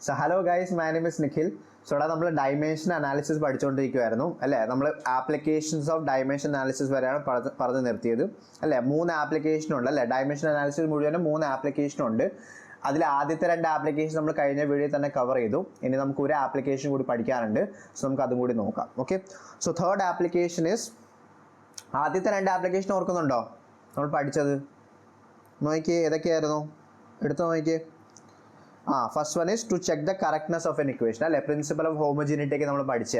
So hello guys, my name is Nikhil. So നമ്മൾ dimension analysis പഠിച്ചുകൊണ്ടിരിക്കുകയായിരുന്നു അല്ലേ. നമ്മൾ applications of dimension analysis വരെയാണ് പറഞ്ഞു നിർത്തിയത് അല്ലേ. 3 ആപ്ലിക്കേഷൻ ഉണ്ട് അല്ലേ. ഡൈമെൻഷൻ അനാലിസിസ് മുഴുവനും 3 ആപ്ലിക്കേഷൻ ഉണ്ട്. അതിൽ ആദ്യത്തെ 2 ആപ്ലിക്കേഷൻ നമ്മൾ കഴിഞ്ഞ വീഡിയോയിൽ തന്നെ കവർ ചെയ്തു. ഇനി നമുക്ക് ഒരു ആപ്ലിക്കേഷൻ കൂടി പഠിക്കാനുണ്ട്. സോ നമുക്ക് അതും കൂടി നോക്കാം. Okay, so third application is, ആദ്യത്തെ 2 ആപ്ലിക്കേഷൻ ഓർക്കുന്നുണ്ടോ നമ്മൾ പഠിച്ചത്? നോക്കിയേ, ഏതൊക്കെയായിരുന്നു? എടുത്ത് നോക്കിയേ. First one is to check the correctness of an equation അല്ലെ. പ്രിൻസിപ്പൽ ഓഫ് ഹോമോജിനിറ്റി ഒക്കെ നമ്മൾ പഠിച്ച.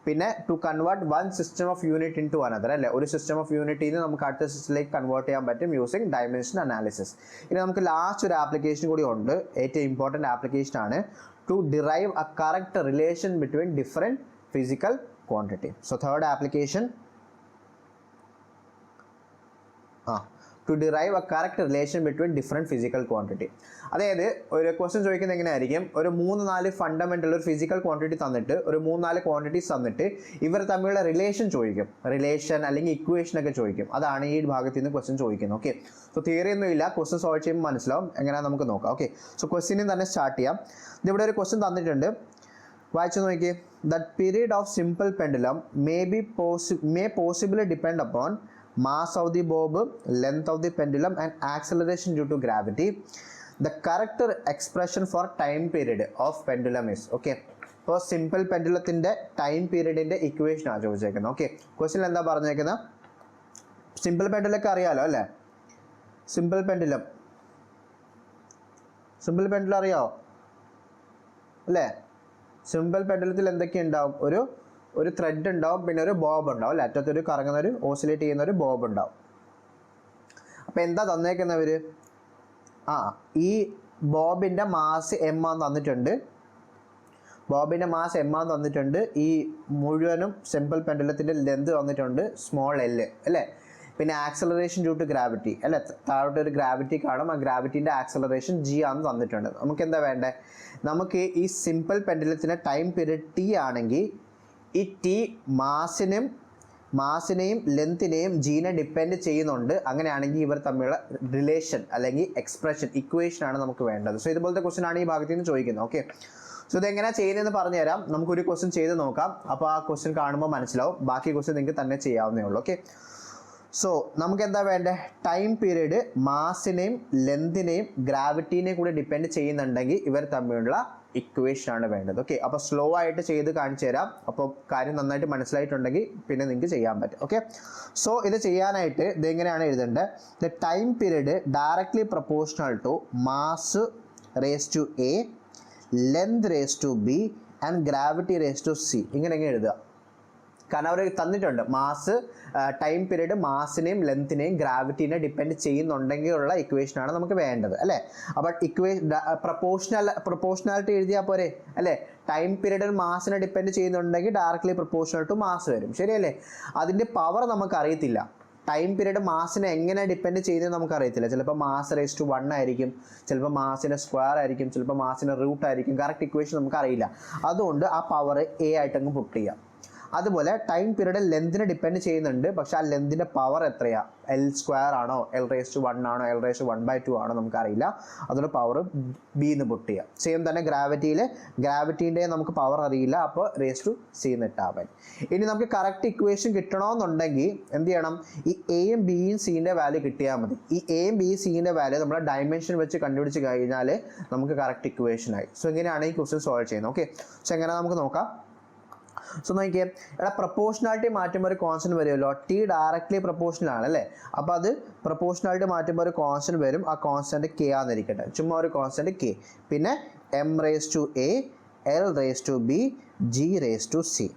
പിന്നെ to convert one system of unit into another അല്ലെ. ഒരു സിസ്റ്റം ഓഫ് യൂണിറ്റിൽ നിന്ന് നമുക്ക് അടുത്ത സിസ്റ്റത്തിലേക്ക് കൺവേർട്ട് ചെയ്യാൻ പറ്റും യൂസിങ് ഡൈമെൻഷൻ അനാലിസിസ്. ഇനി നമുക്ക് ലാസ്റ്റ് ഒരു ആപ്ലിക്കേഷൻ കൂടി ഉണ്ട്, ഏറ്റവും ഇമ്പോർട്ടൻ്റ് ആപ്ലിക്കേഷൻ ആണ് to derive a correct relation between different physical quantity. So third application, to derive a correct relation between different physical quantity. അതായത് ഒരു ക്വസ്റ്റ്യൻ ചോദിക്കുന്നത് എങ്ങനെയായിരിക്കും, ഒരു 3-4 ഫണ്ടമെൻ്റൽ ഒരു ഫിസിക്കൽ ക്വാണ്ടിറ്റി തന്നിട്ട് ഒരു 3-4 ക്വാണ്ടിറ്റീസ് തന്നിട്ട് ഇവർ തമ്മിലുള്ള റിലേഷൻ ചോദിക്കും, റിലേഷൻ അല്ലെങ്കിൽ ഇക്വേഷൻ ഒക്കെ ചോദിക്കും. അതാണ് ഈ ഭാഗത്ത് നിന്ന് ക്വസ്റ്റ്യൻ ചോദിക്കുന്നത്. ഓക്കെ, സോ തിയറി ഒന്നും ഇല്ല, ക്വസ്റ്റ്യൻ സോൾവ് ചെയ്യുമ്പോൾ മനസ്സിലാവും എങ്ങനെയാണ് നമുക്ക് നോക്കാം. ഓക്കെ, സോ ക്വസ്റ്റ്യനിൽ തന്നെ സ്റ്റാർട്ട് ചെയ്യാം. ഇതിവിടെ ഒരു ക്വസ്റ്റ്യൻ തന്നിട്ടുണ്ട്, വായിച്ചു നോക്കിയേ. That period of simple pendulum may possibly depend upon mass of the bob, length of the pendulum and acceleration due to gravity. The correct expression for time period of pendulum is, okay, ഇപ്പോൾ simple പെൻഡുലത്തിൻ്റെ time പീരീഡിൻ്റെ ഇക്വേഷനാണ് ചോദിച്ചേക്കുന്നത്. Okay, question എന്താ പറഞ്ഞേക്കുന്നത്? Simple പെൻഡുലൊക്കെ അറിയാമല്ലോ അല്ലേ. Simple pendulum അറിയാമോ അല്ലേ? Simple പെൻഡുലത്തിൽ എന്തൊക്കെ ഉണ്ടാവും? ഒരു ത്രെഡ് ഉണ്ടാവും, പിന്നെ ഒരു ബോബ് ഉണ്ടാവും അല്ലേ. അറ്റത്തൊരു കറങ്ങുന്ന ഒരു ഓസിലേറ്റ് ചെയ്യുന്ന ഒരു ബോബ് ഉണ്ടാവും. അപ്പോൾ എന്താ തന്നേക്കുന്നവർ? ഈ ബോബിൻ്റെ മാസ് എം ആന്ന് തന്നിട്ടുണ്ട്. ബോബിൻ്റെ മാസ് എം ആന്ന് തന്നിട്ടുണ്ട്. ഈ മുഴുവനും സിമ്പിൾ പെൻഡുലത്തിൻ്റെ ലെന്ത് തന്നിട്ടുണ്ട്, സ്മോൾ എൽ അല്ലേ. പിന്നെ ആക്സലറേഷൻ ഡ്യൂ ടു ഗ്രാവിറ്റി അല്ലേ, താഴോട്ട് ഒരു ഗ്രാവിറ്റി കാണും, ആ ഗ്രാവിറ്റീൻ്റെ ആക്സലറേഷൻ ജി ആണെന്ന് തന്നിട്ടുണ്ട്. നമുക്ക് എന്താ വേണ്ടേ? നമുക്ക് ഈ സിമ്പിൾ പെൻഡുലത്തിൻ്റെ ടൈം പീരീഡ് ടി ആണെങ്കിൽ ഈ ടി മാസിനെയും ലെങ്ത്തിനെയും ജീനെ ഡിപ്പെൻഡ് ചെയ്യുന്നുണ്ട്. അങ്ങനെയാണെങ്കിൽ ഇവർ തമ്മിലുള്ള റിലേഷൻ അല്ലെങ്കിൽ എക്സ്പ്രഷൻ ഇക്വേഷനാണ് നമുക്ക് വേണ്ടത്. സോ ഇതുപോലത്തെ ക്വസ്റ്റ്യൻ ആണ് ഈ ഭാഗത്ത് നിന്ന് ചോദിക്കുന്നത്. ഓക്കെ, സോ ഇതെങ്ങനെയാണ് ചെയ്യുന്നതെന്ന് പറഞ്ഞുതരാം. നമുക്കൊരു ക്വസ്റ്റ്യൻ ചെയ്ത് നോക്കാം. അപ്പോൾ ആ ക്വസ്റ്റ്യൻ കാണുമ്പോൾ മനസ്സിലാവും. ബാക്കി ക്വസ്റ്റ്യൻ നിങ്ങൾക്ക് തന്നെ ചെയ്യാവുന്നേ ഉള്ളൂ. ഓക്കെ, സോ നമുക്ക് എന്താ വേണ്ടത്? ടൈം പീരീഡ് മാസിനെയും ലെങ്തിനെയും ഗ്രാവിറ്റീനെയും കൂടി ഡിപ്പെൻഡ് ചെയ്യുന്നുണ്ടെങ്കിൽ ഇവർ തമ്മിലുള്ള ഇക്വേഷനാണ് വേണ്ടത്. ഓക്കെ, അപ്പോൾ സ്ലോ ആയിട്ട് ചെയ്ത് കാണിച്ചു തരാം. അപ്പോൾ കാര്യം നന്നായിട്ട് മനസ്സിലായിട്ടുണ്ടെങ്കിൽ പിന്നെ നിങ്ങൾക്ക് ചെയ്യാൻ പറ്റും. ഓക്കെ, സോ ഇത് ചെയ്യാനായിട്ട് ഇതെങ്ങനെയാണ് എഴുതേണ്ടത്? The time period directly proportional to mass raise to a, length raise to B and gravity raise to c. ഇങ്ങനെ എഴുതുക. കാരണം അവർ തന്നിട്ടുണ്ട് മാസ്, ടൈം പീരീഡ് മാസിനെയും ലെങ്ത്തിനെയും ഗ്രാവിറ്റീനെ ഡിപ്പെൻഡ് ചെയ്യുന്നുണ്ടെങ്കിലുള്ള ഇക്വേഷനാണ് നമുക്ക് വേണ്ടത് അല്ലേ. അപ്പോൾ പ്രൊപ്പോർഷണാലിറ്റി എഴുതിയാൽ പോരെ അല്ലേ. ടൈം പീരീഡ് മാസിനെ ഡിപ്പെൻഡ് ചെയ്യുന്നുണ്ടെങ്കിൽ ഡയറക്ട്ലി പ്രൊപ്പോർഷണൽ ടു മാസ് വരും, ശരിയല്ലേ. അതിൻ്റെ പവർ നമുക്കറിയത്തില്ല. ടൈം പീരീഡ് മാസിനെ എങ്ങനെ ഡിപ്പെൻഡ് ചെയ്യുന്നത് നമുക്കറിയത്തില്ല. ചിലപ്പോൾ മാസ് റേസ് ടു 1 ആയിരിക്കും, ചിലപ്പോൾ മാസിൻ്റെ സ്ക്വയർ ആയിരിക്കും, ചിലപ്പോൾ മാസിൻ്റെ റൂട്ട് ആയിരിക്കും. കറക്റ്റ് ഇക്വേഷൻ നമുക്കറിയില്ല. അതുകൊണ്ട് ആ പവർ എ ആയിട്ടങ്ങ് പുട്ട് ചെയ്യാം. അതുപോലെ ടൈം പീരീഡ് ലെന്തിനെ ഡിപ്പെൻഡ് ചെയ്യുന്നുണ്ട്, പക്ഷെ ആ ലെന്തിൻ്റെ പവർ എത്രയാണ്? എൽ സ്ക്വയർ ആണോ, എൽ റേസ് ടു 1 ആണോ, എൽ റേസ് ടു 1/2 ആണോ നമുക്കറിയില്ല. അതുകൊണ്ട് പവർ ബി എന്ന് പുട്ട് ചെയ്യാം. സെയിം തന്നെ ഗ്രാവിറ്റീൻ്റെ നമുക്ക് പവർ അറിയില്ല, അപ്പോൾ റേസ് ടു സി എന്ന് ഇട്ടാൽ മതി. ഇനി നമുക്ക് കറക്റ്റ് ഇക്വേഷൻ കിട്ടണമെന്നുണ്ടെങ്കിൽ എന്ത് ചെയ്യണം? ഈ എയും ബിയും സീൻ്റെ വാല്യൂ കിട്ടിയാൽ മതി. ഈ എയും ബി സീൻ്റെ വാല്യൂ നമ്മൾ ഡൈമെൻഷൻ വെച്ച് കണ്ടുപിടിച്ച് കഴിഞ്ഞാൽ നമുക്ക് കറക്റ്റ് ഇക്വേഷനായി. സോ ഇങ്ങനെയാണ് ഈ ക്വസ്റ്റ്യൻ സോൾവ് ചെയ്യുന്നത്. ഓക്കെ, സോ എങ്ങനെ നമുക്ക് നോക്കാം. സോ നോക്കിയേ, ഇവിടെ പ്രൊപ്പോർഷണാലിറ്റി മാറ്റുമ്പോൾ ഒരു കോൺസ്റ്റന്റ് വരുമല്ലോ. ടി ഡയറക്ട്ലി പ്രൊപ്പോർഷണൽ ആണ് അല്ലേ. അപ്പോൾ അത് പ്രൊപ്പോർഷണാലിറ്റി മാറ്റുമ്പോൾ ഒരു കോൺസ്റ്റന്റ് വരും. ആ കോൺസ്റ്റന്റ് കെ ആണെന്നിരിക്കട്ടെ, ചുമ്മാ ഒരു കോൺസ്റ്റന്റ് കെ. പിന്നെ m raise to A, L raise to B, G raise to c.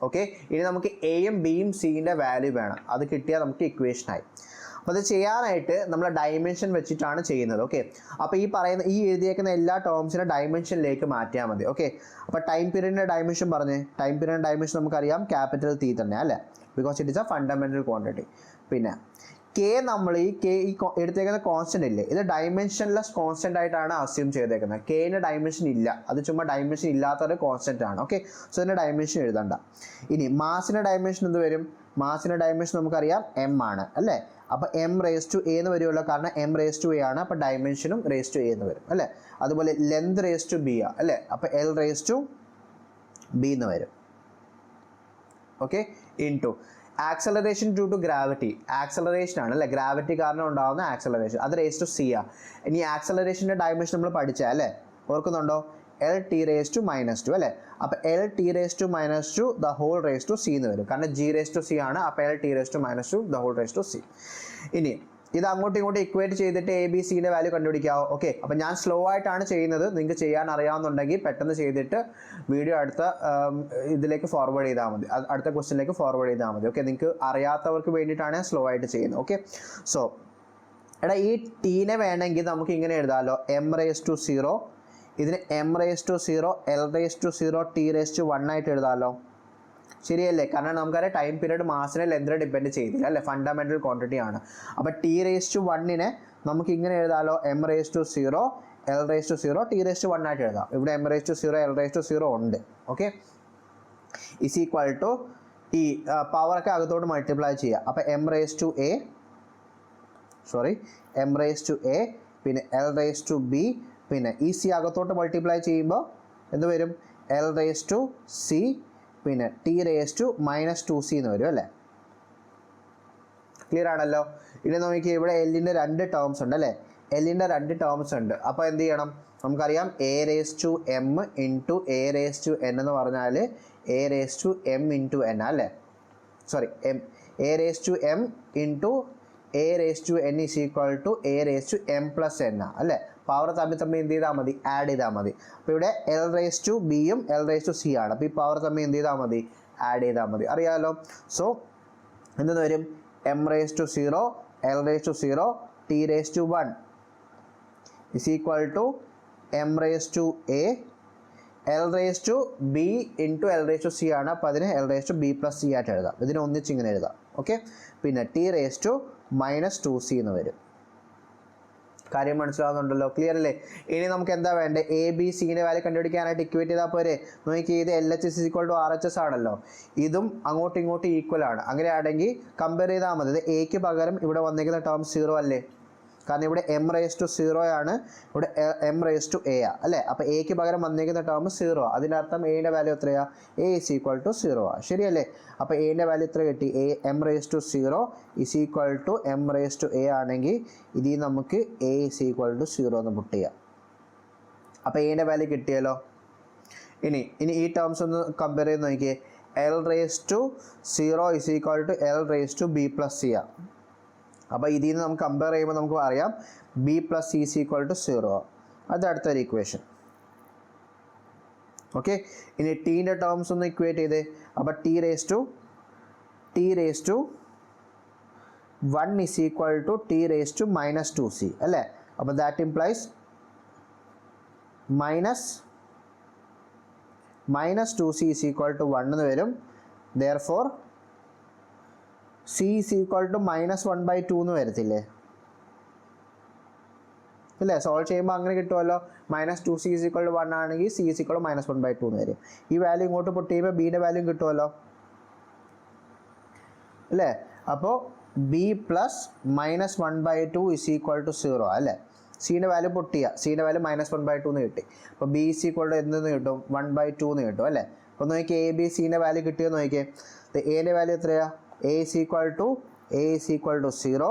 Okay, ഇനി നമുക്ക് എയും ബിയും സീൻ്റെ വാല്യൂ വേണം. അത് കിട്ടിയാൽ നമുക്ക് ഇക്വേഷനായി. അപ്പോൾ അത് ചെയ്യാനായിട്ട് നമ്മൾ ഡൈമെൻഷൻ വെച്ചിട്ടാണ് ചെയ്യുന്നത്. ഓക്കെ, അപ്പോൾ ഈ എഴുതിയേക്കുന്ന എല്ലാ ടേംസിനെ ഡൈമെൻഷനിലേക്ക് മാറ്റിയാൽ മതി. ഓക്കെ, അപ്പോൾ ടൈം പീരീഡിൻ്റെ ഡൈമെൻഷൻ പറഞ്ഞേ. ടൈം പീരീഡിൻ്റെ ഡൈമെൻഷൻ നമുക്കറിയാം, ക്യാപിറ്റൽ ടി തന്നെ അല്ലേ, because it is A fundamental quantity. പിന്നെ കെ, നമ്മൾ ഈ എടുത്തേക്കുന്ന കോൺസ്റ്റന്റ് ഇല്ലേ, ഇത് ഡൈമെൻഷൻലെസ് കോൺസ്റ്റന്റ് ആയിട്ടാണ് അസ്യൂം ചെയ്തേക്കുന്നത്. കെയുടെ ഡൈമെൻഷൻ ഇല്ല, അത് ചുമ്മാ ഡൈമെൻഷൻ ഇല്ലാത്തൊരു കോൺസ്റ്റന്റ് ആണ്. ഓക്കെ, സോ ഇതിൻ്റെ ഡൈമെൻഷൻ എഴുതണ്ട. ഇനി മാസിൻ്റെ ഡൈമെൻഷൻ എന്ത് വരും? മാസിൻ്റെ ഡൈമെൻഷൻ നമുക്കറിയാം എം ആണ് അല്ലേ. അപ്പോൾ എം റേസ് ടു എ എന്ന് വരുമല്ലോ, കാരണം എം റേസ് ടു എ ആണ്. അപ്പോൾ ഡൈമെൻഷനും റേസ് ടു എ എന്ന് വരും അല്ലേ. അതുപോലെ ലെങ്ത് റേസ് ടു ബി അല്ലേ, അപ്പോൾ എൽ റേസ് ടു ബി എന്ന് വരും. Okay, into acceleration due to gravity, acceleration ആണ് അല്ലേ, ഗ്രാവിറ്റി കാരണം ഉണ്ടാകുന്ന ആക്സലറേഷൻ, അത് റേസ് ടു സി ഇനി ആക്സലറേഷൻ്റെ ഡയമെൻഷൻ നമ്മൾ പഠിച്ചാൽ അല്ലേ, ഓർക്കുന്നുണ്ടോ, എൽ ടി റേസ് ടു -2 അല്ലേ, അപ്പോൾ L T raise to -2 the whole raise to C എന്ന് വരും, കാരണം ജി റേസ് ടു സി ആണ്, അപ്പോൾ L T raise to -2 the whole raise to c. ഇനി ഇത് അങ്ങോട്ടും ഇങ്ങോട്ടും ഇക്വേറ്റ് ചെയ്തിട്ട് എ ബി സിൻ്റെ വാല്യൂ കണ്ടുപിടിക്കാവോ. ഓക്കെ, അപ്പോൾ ഞാൻ സ്ലോ ആയിട്ടാണ് ചെയ്യുന്നത്, നിങ്ങൾക്ക് ചെയ്യാൻ അറിയാവുന്നുണ്ടെങ്കിൽ പെട്ടെന്ന് ചെയ്തിട്ട് വീഡിയോ അടുത്ത ഇതിലേക്ക് ഫോർവേഡ് ചെയ്താൽ മതി, അടുത്ത ക്വസ്റ്റ്യനിലേക്ക് ഫോർവേഡ് ചെയ്താൽ മതി. ഓക്കെ, നിങ്ങൾക്ക് അറിയാത്തവർക്ക് വേണ്ടിയിട്ടാണ് സ്ലോ ആയിട്ട് ചെയ്യുന്നത്. ഓക്കെ, സോ എടാ ഈ ടീനെ വേണമെങ്കിൽ നമുക്ക് ഇങ്ങനെ എഴുതാമല്ലോ, എം റേസ് ടു 0, ഇതിന് M raise to 0, L raise to 0, T raise to 1 ആയിട്ട് എഴുതാമല്ലോ, ശരിയല്ലേ, കാരണം നമുക്കറിയാം ടൈം പീരീഡ് മാസിനെ ലെന്തിനെ ഡിപ്പെൻഡ് ചെയ്തില്ല അല്ലേ, ഫണ്ടമെൻ്റൽ ക്വാണ്ടിറ്റി ആണ്. അപ്പോൾ ടി റേസ് ടു 1നെ നമുക്ക് ഇങ്ങനെ എഴുതാമല്ലോ, M raise to 0, L raise to 0, T raise to 1 ആയിട്ട് എഴുതാം. ഇവിടെ M raise to 0, L raise to 0 ഉണ്ട്. ഓക്കെ, ഇസ് ഈക്വൽ ടു ഈ പവറൊക്കെ അകത്തോട്ട് മൾട്ടിപ്ലൈ ചെയ്യുക, അപ്പോൾ എം റേസ് ടു എ പിന്നെ എൽ റേസ് ടു ബി പിന്നെ ഈ സി അകത്തോട്ട് മൾട്ടിപ്ലൈ ചെയ്യുമ്പോൾ എന്ത് വരും, എൽ റേസ് ടു സി പിന്നെ ടി റേസ് ടു -2c എന്ന് വരും അല്ലേ. ക്ലിയർ ആണല്ലോ. ഇനി നോക്കി ഇവിടെ എല്ലിൻ്റെ 2 ടേംസ് ഉണ്ട് അല്ലേ, എല്ലിൻ്റെ 2 ടേംസ് ഉണ്ട്. അപ്പോൾ എന്ത് ചെയ്യണം, നമുക്കറിയാം A raise to M into A raise to N എന്ന് പറഞ്ഞാൽ A raise to M into N അല്ലേ, sorry A raise to M into A raise to N is equal to A raise to M plus N അല്ലേ. Power തമ്മിൽ എന്ത് ചെയ്താൽ മതി, add ചെയ്താൽ മതി. അപ്പോൾ ഇവിടെ എൽ റേസ് ടു ബിയും എൽ റേസ് ടു സി ആണ്, അപ്പോൾ ഈ പവർ തമ്മിൽ എന്ത് ചെയ്താൽ മതി, ആഡ് ചെയ്താൽ മതി, അറിയാമല്ലോ. സോ എന്തെന്ന് വരും, M raise to 0, L raise to 0, T raise to 1 is equal to M raise to A, L raise to B into L raise to C ആണ്, അപ്പോൾ അതിന് L raise to b plus c ആയിട്ട് എഴുതാം, ഇതിനെ ഒന്നിച്ച് ഇങ്ങനെ എഴുതാം. Okay, പിന്നെ ടി റേസ് ടു -2c എന്ന് വരും. കാര്യം മനസ്സിലാവുന്നുണ്ടല്ലോ, ക്ലിയർ അല്ലേ. ഇനി നമുക്ക് എന്താ വേണ്ടത്, എ ബി സിൻ്റെ വാല്യൂ കണ്ടുപിടിക്കാനായിട്ട് ഇക്വേറ്റ് ചെയ്താൽ പോരെ. നോക്കി, ഇത് L H S equal to R H S ആണല്ലോ, ഇതും അങ്ങോട്ടും ഇങ്ങോട്ടും ഈക്വൽ ആണ്. അങ്ങനെയാണെങ്കിൽ കമ്പയർ ചെയ്താൽ മതി, എക്ക് പകരം ഇവിടെ വന്നിരിക്കുന്ന ടേം 0 അല്ലേ, കാരണം ഇവിടെ എം റേസ് ടു 0 ആണ്, ഇവിടെ എം റേസ് ടു എ അല്ലേ, അപ്പോൾ എക്ക് പകരം വന്നിരിക്കുന്ന ടേം 0, അതിൻ്റെ അർത്ഥം എയുടെ വാല്യൂ എത്രയാണ്, എ ഇസ് ഈക്വൽ ടു 0 ശരിയല്ലേ. അപ്പോൾ എൻ്റെ വാല്യൂ എത്ര കിട്ടി, M raise to 0 is equal to M raise to a ആണെങ്കിൽ ഇതിൽ നമുക്ക് എ ഇസ് ഈക്വൽ ടു 0 എന്ന് പുട്ട് ചെയ്യാം. അപ്പോൾ എൻ്റെ വാല്യൂ കിട്ടിയല്ലോ. ഇനി ഈ ടേംസ് ഒന്ന് കമ്പയർ ചെയ്ത് നോക്കിയേ, L raise to 0 is equal to L raise to b plus c അപ്പോൾ ഇതിൽ നിന്ന് നമുക്ക് കമ്പയർ ചെയ്യുമ്പോൾ നമുക്ക് അറിയാം b plus c is equal to 0, അത് അടുത്തൊരു ഇക്വേഷൻ. ഓക്കെ, ഇനി ടീൻ്റെ ടേംസ് ഒന്ന് ഇക്വേറ്റ് ചെയ്തേ, അപ്പോൾ T raise to 1 is equal to T raise to -2c അല്ലേ, അപ്പോൾ that implies -2c is equal to 1 എന്ന് വരും. Therefore c is equal to -1/2 എന്ന് വരത്തില്ലേ, ഇല്ലേ, സോൾവ് ചെയ്യുമ്പോൾ അങ്ങനെ കിട്ടുമല്ലോ. -2c ഇസ് ഈക്വൽ ടു 1 ആണെങ്കിൽ സി ഇസ് ഈക്വൽ ടു -1/2 എന്ന് വരും. ഈ വാല്യൂ ഇങ്ങോട്ട് പുട്ട് ചെയ്യുമ്പോൾ ബിയുടെ വാല്യൂ കിട്ടുമല്ലോ അല്ലേ. അപ്പോൾ b plus -1/2 is equal to 0 അല്ലേ. സിയുടെ വാല്യൂ പുട്ട് ചെയ്യുക, സിയുടെ വാല്യൂ -1/2 എന്ന് കിട്ടി. അപ്പോൾ ബി ഇസ് ഈക്വൽ ടു എന്തെന്ന് കിട്ടും, 1/2 എന്ന് കിട്ടും അല്ലേ. അപ്പോൾ നോക്കിയേ എ ബി സിൻ്റെ വാല്യൂ കിട്ടിയെന്ന് നോക്കിയേ, എയുടെ വാല്യൂ എത്രയാണ്, എ ഇസ് ഈക്വൽ ടു 0,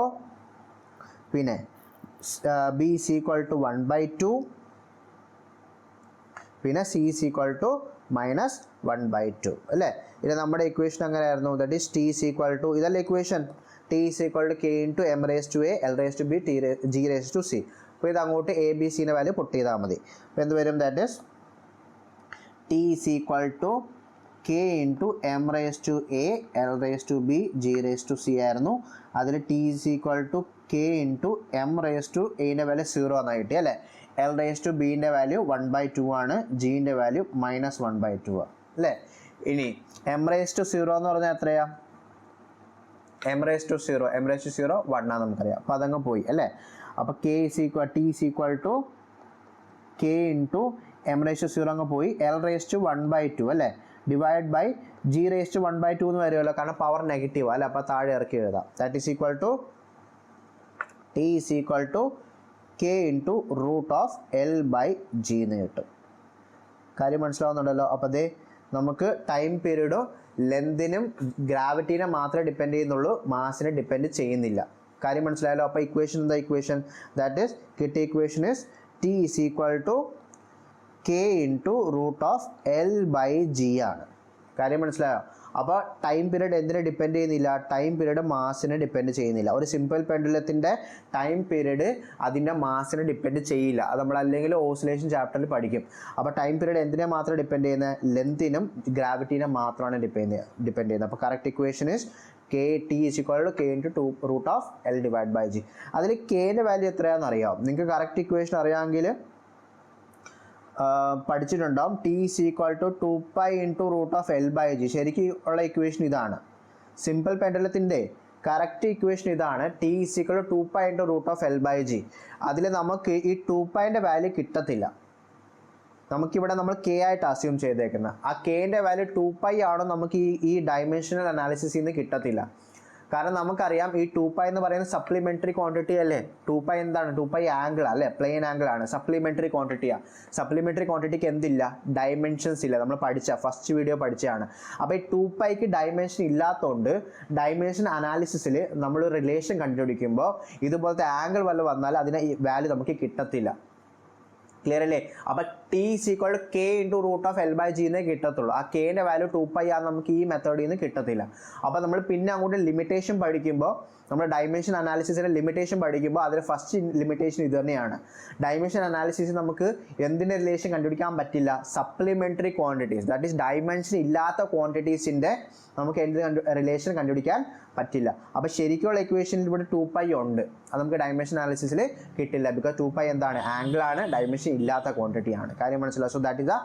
പിന്നെ ബി ഇസ് ഈക്വൽ ടു 1/2, പിന്നെ സി ഇസ് ഈക്വൽ ടു -1/2 അല്ലേ. ഇത് നമ്മുടെ ഇക്വേഷൻ അങ്ങനെയായിരുന്നു, that is T is equal to, ഇതല്ലേ equation, T is equal to K into M raise to A L raise to B G raise to C. അപ്പോൾ ഇത് അങ്ങോട്ട് A B സിൻ്റെ value put ചെയ്താൽ മതി. അപ്പോൾ എന്ത് വരും, that is T is equal to K into M raise to A L raise to B G raise to C ആയിരുന്നു. അതിൽ T is equal to K into M raise to എൻ്റെ value 0 എന്നാണ് കിട്ടി അല്ലേ. എൽ റേസ് ടു ബിൻ്റെ വാല്യൂ 1/2 ആണ്, ജിൻ്റെ value -1/2 അല്ലേ. ഇനി M raise to 0 എന്ന് പറഞ്ഞാൽ എത്രയാണ്, എം റേസ് ടു 0 1 ആണ് നമുക്കറിയാം, അപ്പോൾ അതങ്ങ് പോയി അല്ലേ. അപ്പോൾ T is equal to K into M raise to 0 അങ്ങ് പോയി, എൽ റേസ് ടു 1/2 അല്ലേ, divide by g raise to 1/2 എന്ന് വരുമല്ലോ, കാരണം പവർ നെഗറ്റീവ് അല്ലേ, അപ്പോൾ താഴെ ഇറക്കി എഴുതാം. That is equal to T is equal to K into root of L by g എന്ന് കിട്ടും. കാര്യം മനസ്സിലാവുന്നുണ്ടല്ലോ. അപ്പോൾ അതേ നമുക്ക് ടൈം പീരീഡ് ലെന്തിനും ഗ്രാവിറ്റീനെ മാത്രമേ ഡിപ്പെൻഡ് ചെയ്യുന്നുള്ളൂ, മാസിനെ ഡിപ്പെൻഡ് ചെയ്യുന്നില്ല. കാര്യം മനസ്സിലായല്ലോ. അപ്പോൾ ഇക്വേഷൻ എന്താ? ഇക്വേഷൻ ദാറ്റ് ഈസ് കിട്ടിയ equation is T is equal to K into root of L by g ആണ്. കാര്യം മനസ്സിലായോ? അപ്പോൾ ടൈം പീരീഡ് എന്തിനെ ഡിപ്പെൻഡ് ചെയ്യുന്നില്ല? ടൈം പീരീഡ് മാസിനെ ഡിപ്പെൻഡ് ചെയ്യുന്നില്ല. ഒരു സിമ്പിൾ പെൻഡുലത്തിൻ്റെ ടൈം പീരീഡ് അതിൻ്റെ മാസിനെ ഡിപ്പെൻഡ് ചെയ്യില്ല. അത് നമ്മൾ അല്ലെങ്കിൽ ഓസിലേഷൻ ചാപ്റ്ററിൽ പഠിക്കും. അപ്പോൾ ടൈം പീരീഡ് എന്തിനെ മാത്രം ഡിപ്പെൻഡ് ചെയ്യുന്നത്? ലെന്തിനും ഗ്രാവിറ്റീനെ മാത്രമാണ് ഡിപ്പെൻഡ് ചെയ്യുന്നത്. അപ്പോൾ correct equation is K T is equal to K into 2 root of L divide by G. അതിൽ കെൻ്റെ വാല്യൂ എത്രയാണെന്ന് അറിയാം. നിങ്ങൾക്ക് കറക്റ്റ് ഇക്വേഷൻ അറിയാമെങ്കിൽ പഠിച്ചിട്ടുണ്ടാവും. T is equal to 2π into root of L by G. ശരിക്കും ഉള്ള ഇക്വേഷൻ ഇതാണ്. സിമ്പിൾ പെൻഡുലത്തിൻ്റെ കറക്റ്റ് ഇക്വേഷൻ ഇതാണ്. T is equal to 2π into root of L by G. അതിൽ നമുക്ക് ഈ 2πൻ്റെ വാല്യൂ കിട്ടത്തില്ല. നമുക്കിവിടെ നമ്മൾ കെ ആയിട്ട് അസ്യൂം ചെയ്തേക്കുന്നത്. ആ കെൻ്റെ വാല്യൂ 2π ആണോ നമുക്ക് ഈ ഡയമെൻഷണൽ അനാലിസിസിൽ നിന്ന് കിട്ടത്തില്ല. കാരണം നമുക്കറിയാം ഈ 2π എന്ന് പറയുന്നത് സപ്ലിമെൻ്ററി ക്വാണ്ടിറ്റി അല്ലേ. 2π എന്താണ്? 2π ആംഗിൾ അല്ലേ, പ്ലെയിൻ ആംഗിൾ ആണ്. സപ്ലിമെൻ്ററി ക്വാണ്ടിറ്റിയാണ്. സപ്ലിമെൻ്ററി ക്വാണ്ടിറ്റിക്ക് എന്തില്ല? ഡയമെൻഷൻസ് ഇല്ല. നമ്മൾ ഫസ്റ്റ് വീഡിയോ പഠിച്ചതാണ്. അപ്പോൾ ഈ 2πക്ക് ഡയമെൻഷൻ ഇല്ലാത്തതുകൊണ്ട് ഡയമെൻഷൻ അനാലിസിസിൽ നമ്മൾ റിലേഷൻ കണ്ടുപിടിക്കുമ്പോൾ ഇതുപോലത്തെ ആംഗിൾ വല്ല വന്നാൽ അതിന് ഈ വാല്യൂ നമുക്ക് കിട്ടത്തില്ല. ക്ലിയർ അല്ലേ? അപ്പോൾ T is equal to K into root of L by g എന്നേ കിട്ടത്തുള്ളൂ. ആ കെൻ്റെ വാല്യൂ 2π ആണ്. നമുക്ക് ഈ മെത്തേഡിൽ നിന്ന് കിട്ടത്തില്ല. അപ്പോൾ നമ്മൾ പിന്നെ അങ്ങോട്ട് ലിമിറ്റേഷൻ പഠിക്കുമ്പോൾ, നമ്മൾ ഡയമെൻഷൻ അനാലിസിസിൻ്റെ ലിമിറ്റേഷൻ പഠിക്കുമ്പോൾ അതിൽ ഫസ്റ്റ് ലിമിറ്റേഷൻ ഇത് തന്നെയാണ്. ഡയമെൻഷൻ അനാലിസിസ് നമുക്ക് എന്തിൻ്റെ റിലേഷൻ കണ്ടുപിടിക്കാൻ പറ്റില്ല? Supplementary quantities, that is dimension ഇല്ലാത്ത ക്വാണ്ടിറ്റീസിൻ്റെ നമുക്ക് എന്ത് റിലേഷൻ കണ്ടുപിടിക്കാൻ പറ്റില്ല. അപ്പോൾ ശരിക്കുള്ള ഇക്വേഷനിൽ ഇവിടെ 2π ഉണ്ട്. അത് നമുക്ക് ഡയമെൻഷൻ അനാലിസിസിൽ കിട്ടില്ല. ബിക്കോസ് 2π എന്താണ്? ആംഗിൾ ആണ്, ഡയമെൻഷൻ ഇല്ലാത്ത ക്വാണ്ടിറ്റി ആണ്. കാര്യം മനസ്സിലായോ? So that is the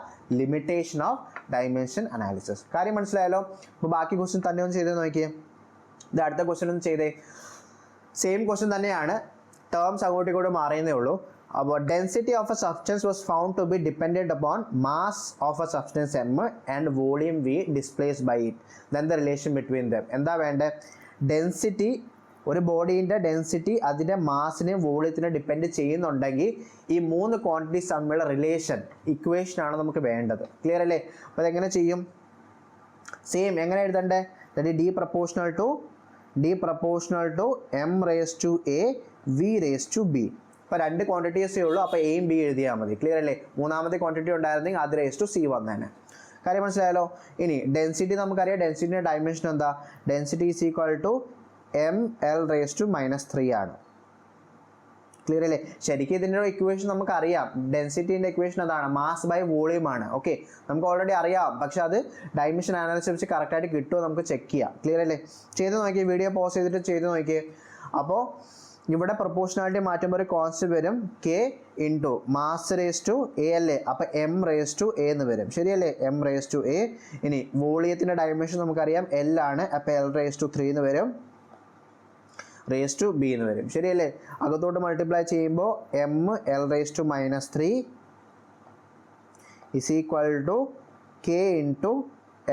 limitation of dimension analysis. കാര്യം മനസ്സിലായല്ലോ. അപ്പോൾ ബാക്കി ക്വസ്റ്റ്യൻ തന്നെ ഒന്ന് ചെയ്ത് നോക്കിയേ. ഇത് അടുത്ത ക്വസ്റ്റ്യൻ ഒന്ന് ചെയ്തേ. സെയിം ക്വസ്റ്റ്യൻ തന്നെയാണ്, ടേംസ് അങ്ങോട്ടും ഇങ്ങോട്ടും മാറിയെന്നേ ഉള്ളൂ. അപ്പോൾ density of a substance was found to be dependent upon mass of a substance m and volume V displaced by it. Then the relation between them. എന്താ വേണ്ടത്? ഡെൻസിറ്റി, ഒരു ബോഡീൻ്റെ ഡെൻസിറ്റി അതിൻ്റെ മാസിനെയും വോളിയത്തിനെയും ഡിപ്പെൻഡ് ചെയ്യുന്നുണ്ടെങ്കിൽ ഈ മൂന്ന് ക്വാണ്ടിറ്റീസ് തമ്മിലുള്ള റിലേഷൻ ഇക്വേഷനാണ് നമുക്ക് വേണ്ടത്. ക്ലിയർ അല്ലേ? അപ്പോൾ അതെങ്ങനെ ചെയ്യും? സെയിം എങ്ങനെ എഴുതണ്ടേ? That D proportional to M raise to A V rays to B. ഇപ്പോൾ രണ്ട് ക്വാണ്ടിറ്റീസേ ഉള്ളൂ. അപ്പോൾ എയും ബി എഴുതിയാൽ മതി. ക്ലിയർ അല്ലേ? മൂന്നാമത്തെ ക്വാണ്ടിറ്റി ഉണ്ടായിരുന്നെങ്കിൽ അത് റേസ് ടു സി വന്നേനെ. കാര്യം മനസ്സിലായാലോ? ഇനി ഡെൻസിറ്റി നമുക്കറിയാം. ഡെൻസിറ്റിൻ്റെ ഡയമെൻഷൻ എന്താ? Density is equal to M L raise to -3 ആണ്. ക്ലിയർ അല്ലേ? ശരിക്കും ഇതിൻ്റെ ഇക്വേഷൻ നമുക്കറിയാം. ഡെൻസിറ്റിൻ്റെ ഇക്വേഷൻ അതാണ്, മാസ് ബൈ വോളിയം ആണ്. ഓക്കെ, നമുക്ക് ഓൾറെഡി അറിയാം. പക്ഷെ അത് ഡയമെൻഷൻ അനാലിസിസ് വെച്ച് കറക്റ്റായിട്ട് കിട്ടുമോ നമുക്ക് ചെക്ക് ചെയ്യാം. ക്ലിയർ അല്ലേ? ചെയ്ത് നോക്കിയേ, വീഡിയോ പോസ് ചെയ്തിട്ട് ചെയ്ത് നോക്കിയേ. അപ്പോൾ ഇവിടെ പ്രൊപ്പോർഷണാലിറ്റി മാറ്റുമ്പോൾ ഒരു കോൺസ്റ്റന്റ് വരും, k into mass raise to a അല്ലേ. അപ്പോൾ എം റേസ് ടു എ എന്ന് വരും. ശരിയല്ലേ? M raise to a. ഇനി വോളിയത്തിൻ്റെ ഡയമെൻഷൻ നമുക്കറിയാം, എൽ ആണ്. അപ്പോൾ എൽ റേസ് ടു 3 എന്ന് വരും, റേസ് ടു ബി എന്ന് വരും. ശരിയല്ലേ? അകത്തോട്ട് മൾട്ടിപ്ലൈ ചെയ്യുമ്പോൾ M L raise to -3 is equal to K into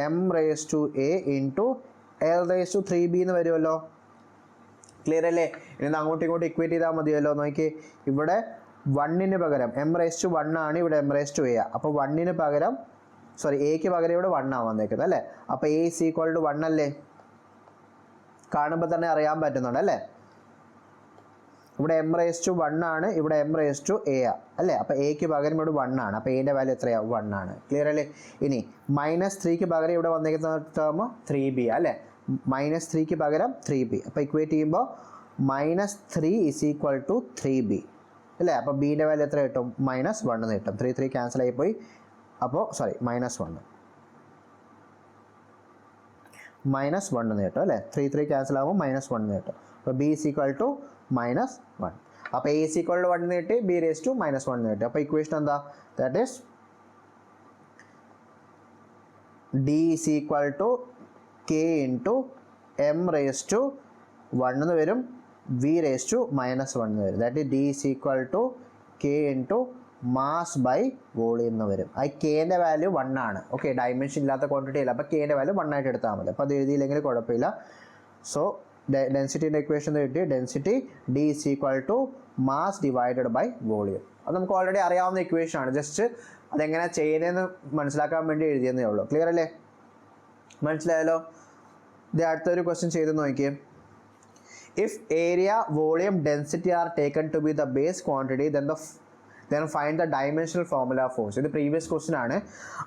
M raise to a into L raise to 3b എന്ന് വരുമല്ലോ. ക്ലിയർ അല്ലേ? ഇനി അങ്ങോട്ടും ഇങ്ങോട്ടും ഇക്വേറ്റ് ചെയ്താൽ മതിയല്ലോ. നോക്കി, ഇവിടെ 1ന് പകരം എം റേസ് ടു 1 ആണ്, ഇവിടെ എം റേസ് ടു എ. അപ്പോൾ 1ന് പകരം എക്ക് പകരം ഇവിടെ 1 ആണ് വന്നേക്കുന്നത് അല്ലേ. അപ്പോൾ എ ഇസ് ഈക്വൽ ടു 1 അല്ലേ? കാണുമ്പോൾ തന്നെ അറിയാൻ പറ്റുന്നുണ്ട് അല്ലേ? ഇവിടെ എം റേസ് ടു 1 ആണ്, ഇവിടെ എം റേസ് ടു എ അല്ലേ. അപ്പോൾ എക്ക് പകരം ഇവിടെ 1 ആണ്. അപ്പോൾ എൻ്റെ വാല്യൂ എത്രയാണ്? 1 ആണ്. ക്ലിയർ അല്ലേ? ഇനി -3ക്ക് പകരം ഇവിടെ വന്നിരിക്കുന്ന ടേം 3b അല്ലേ. -3ക്ക് പകരം 3b. അപ്പോൾ ഇക്വേറ്റ് ചെയ്യുമ്പോൾ -3 ഇസ് ഈക്വൽ ടു 3b അല്ലേ. അപ്പോൾ ബിൻ്റെ വാല്യൂ എത്ര കിട്ടും? -1 എന്ന് കിട്ടും. 3 ക്യാൻസൽ ആയിപ്പോയി. അപ്പോൾ -1 എന്ന് കിട്ടും അല്ലേ. 3 ക്യാൻസൽ ആകുമ്പോൾ -1 എന്ന് കിട്ടും. അപ്പോൾ ബി ഇസ് ഈക്വൽ ടു -1. അപ്പോൾ എ ഇസ് ഈക്വൽ ടു 1 എന്ന് കിട്ടി, ബി റേസ് ടു -1 എന്ന് കിട്ടി. അപ്പോൾ ഇക്വേഷൻ എന്താ? That is D is equal to K into M raise to 1 എന്ന് വരും, വി റേസ് ടു -1 എന്ന് വരും. That is D is equal to K into mass by volume എന്ന് വരും. ആ കെൻ്റെ വാല്യൂ 1 ആണ്. ഓക്കെ, ഡയമെൻഷൻ ഇല്ലാത്ത ക്വാണ്ടിറ്റി അല്ല. അപ്പോൾ കെൻ്റെ വാല്യൂ 1 ആയിട്ട് എടുത്താൽ മതി. അപ്പോൾ അത് എഴുതിയില്ലെങ്കിൽ കുഴപ്പമില്ല. സോ ഡെൻസിറ്റിൻ്റെ ഇക്വേഷൻ കിട്ടി. Density D is equal to mass divided by volume. അത് നമുക്ക് ഓൾറെഡി അറിയാവുന്ന ഇക്വേഷൻ ആണ്. ജസ്റ്റ് അതെങ്ങനെ ചെയ്യുന്നതെന്ന് മനസ്സിലാക്കാൻ വേണ്ടി എഴുതിയെന്നേ ഉള്ളൂ. ക്ലിയർ അല്ലേ? മനസ്സിലായല്ലോ? ഇത് അടുത്തൊരു ക്വസ്റ്റ്യൻ ചെയ്ത് നോക്കിയേ. If area volume density are taken to be the base quantity then find the dimensional formula of force. ഇത് പ്രീവിയസ് ക്വസ്റ്റ്യൻ ആണ്.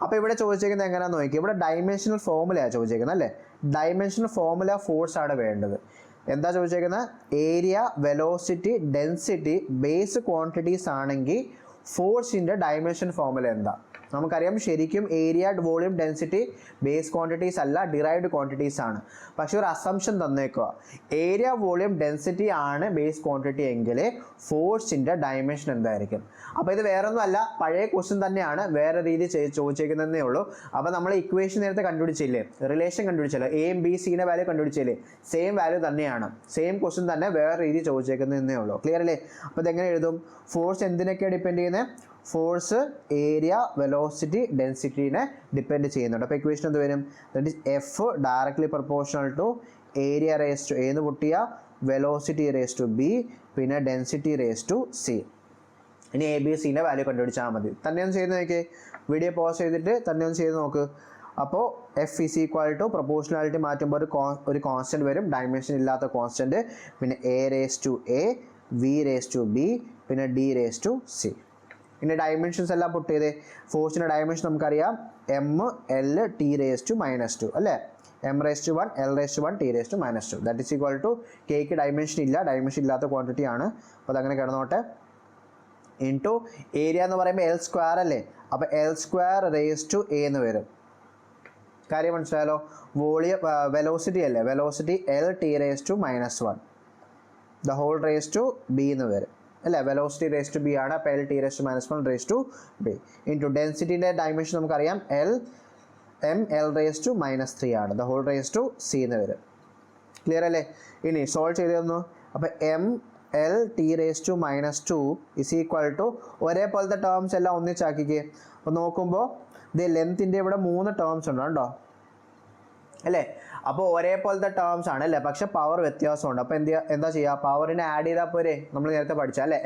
അപ്പോൾ ഇവിടെ ചോദിച്ചിരിക്കുന്നത് എങ്ങനെയാണെന്ന് നോക്കി. ഇവിടെ ഡൈമെൻഷണൽ ഫോർമുലയാണ് ചോദിച്ചിരിക്കുന്നത് അല്ലേ? ഡൈമെൻഷണൽ ഫോർമുല ഫോഴ്സ് ആണ് വേണ്ടത്. എന്താ ചോദിച്ചിരിക്കുന്നത്? Area, velocity, density base quantities ആണെങ്കിൽ ഫോഴ്സിൻ്റെ ഡൈമെൻഷൻ ഫോർമുല എന്താ? നമുക്കറിയാം ശരിക്കും area, volume, density base quantities അല്ല, ഡിറൈവ്ഡ് ക്വാണ്ടിറ്റീസ് ആണ്. പക്ഷെ ഒരു അസംഷൻ തന്നേക്കുക, ഏരിയ, വോളിയം, ഡെൻസിറ്റി ആണ് ബേസ് ക്വാണ്ടിറ്റി എങ്കിൽ ഫോഴ്സിൻ്റെ ഡൈമെൻഷൻ എന്തായിരിക്കും? അപ്പോൾ ഇത് വേറൊന്നും അല്ല, പഴയ ക്വസ്റ്റ്യൻ തന്നെയാണ്, വേറെ രീതി ചോദിച്ചേക്കുന്നതേ ഉള്ളൂ. അപ്പോൾ നമ്മൾ ഇക്വേഷൻ നേരത്തെ കണ്ടുപിടിച്ചില്ലേ, റിലേഷൻ കണ്ടുപിടിച്ചല്ലോ, എയും ബി സിയുടെ വാല്യൂ കണ്ടുപിടിച്ചില്ലേ, സെയിം വാല്യൂ തന്നെയാണ്, സെയിം ക്വസ്റ്റ്യൻ തന്നെ വേറെ രീതി ചോദിച്ചേക്കുന്നതേ ഉള്ളൂ. ക്ലിയർ അല്ലേ? അപ്പോൾ ഇതെങ്ങനെ എഴുതും? ഫോഴ്സ് എന്തിനൊക്കെയാണ് ഡിപ്പെൻഡ് ചെയ്യുന്നത്? ഫോഴ്സ് ഏരിയ, വെലോസിറ്റി, ഡെൻസിറ്റീനെ ഡിപ്പെൻഡ് ചെയ്യുന്നുണ്ട്. അപ്പോൾ ഇക്വേഷൻ എന്ത് വരും? That is F directly proportional to area raise to എന്ന് പൊട്ടിയ വെലോസിറ്റി റേസ് ടു ബി, പിന്നെ ഡെൻസിറ്റി റേസ് ടു സി. ഇനി എ ബി സിൻ്റെ വാല്യൂ കണ്ടുപിടിച്ചാൽ മതി. തന്നെ ഒന്ന് ചെയ്ത് നോക്കിയേ, വീഡിയോ പോസ് ചെയ്തിട്ട് തന്നെ ഒന്ന് ചെയ്ത് നോക്ക്. അപ്പോൾ F is equal to proportionality മാറ്റുമ്പോൾ ഒരു കോൺസ്റ്റൻറ്റ് വരും, ഡൈമെൻഷൻ ഇല്ലാത്ത കോൺസ്റ്റൻറ്റ്, പിന്നെ A raise to A, V rays to B, പിന്നെ ഡി റേസ് ടു സി. ഇനി ഡയമെൻഷൻസ് എല്ലാം പുട്ട് ചെയ്തേ. ഫോഴ്സിൻ്റെ ഡയമെൻഷൻ നമുക്കറിയാം, M L T raise to -2 അല്ലേ? M raise to 1, L raise to 1, T raise to -2. That is equal to കെയ്ക്ക് dimension ഇല്ല, dimension ഇല്ലാത്ത ക്വാണ്ടിറ്റി ആണ്. അപ്പോൾ അതങ്ങനെ കിടന്നോട്ടെ. ഇൻറ്റു ഏരിയ എന്ന് പറയുമ്പോൾ എൽ സ്ക്വയർ അല്ലേ? അപ്പോൾ L square raise to A എന്ന് വരും. കാര്യം മനസ്സിലായാലോ? വോളിയം വെലോസിറ്റി അല്ലേ? Velocity L T raise to -1 the whole raise to B എന്ന് വരും അല്ലേ? വെലോസിറ്റി റേസ് ടു ബി ആണ്. അപ്പോൾ L T raise to -1 raise to B. Into ഡെൻസിറ്റിൻ്റെ ഡയമെൻഷൻ നമുക്കറിയാം, എം എൽ റേസ് ടു -3 ആണ്. The whole raise to C എന്ന് വരും. ക്ലിയർ അല്ലേ? ഇനി സോൾവ് ചെയ്ത് തന്നു. അപ്പോൾ M L T raise to -2 is equal to ഒരേപോലത്തെ ടേംസ് എല്ലാം ഒന്നിച്ചാക്കിക്കേ. അപ്പോൾ നോക്കുമ്പോൾ ഇത് ലെങ്ത്തിൻ്റെ ഇവിടെ 3 ടേംസ് ഉണ്ട് കേട്ടോ അല്ലേ? അപ്പോൾ ഒരേപോലത്തെ ടേംസ് ആണ് അല്ലേ? പക്ഷെ പവർ വ്യത്യാസമുണ്ട്. അപ്പോൾ എന്താ ചെയ്യുക? പവറിനെ ആഡ് ചെയ്താൽ പോരെ? നമ്മൾ നേരത്തെ പഠിച്ചാൽ അല്ലേ?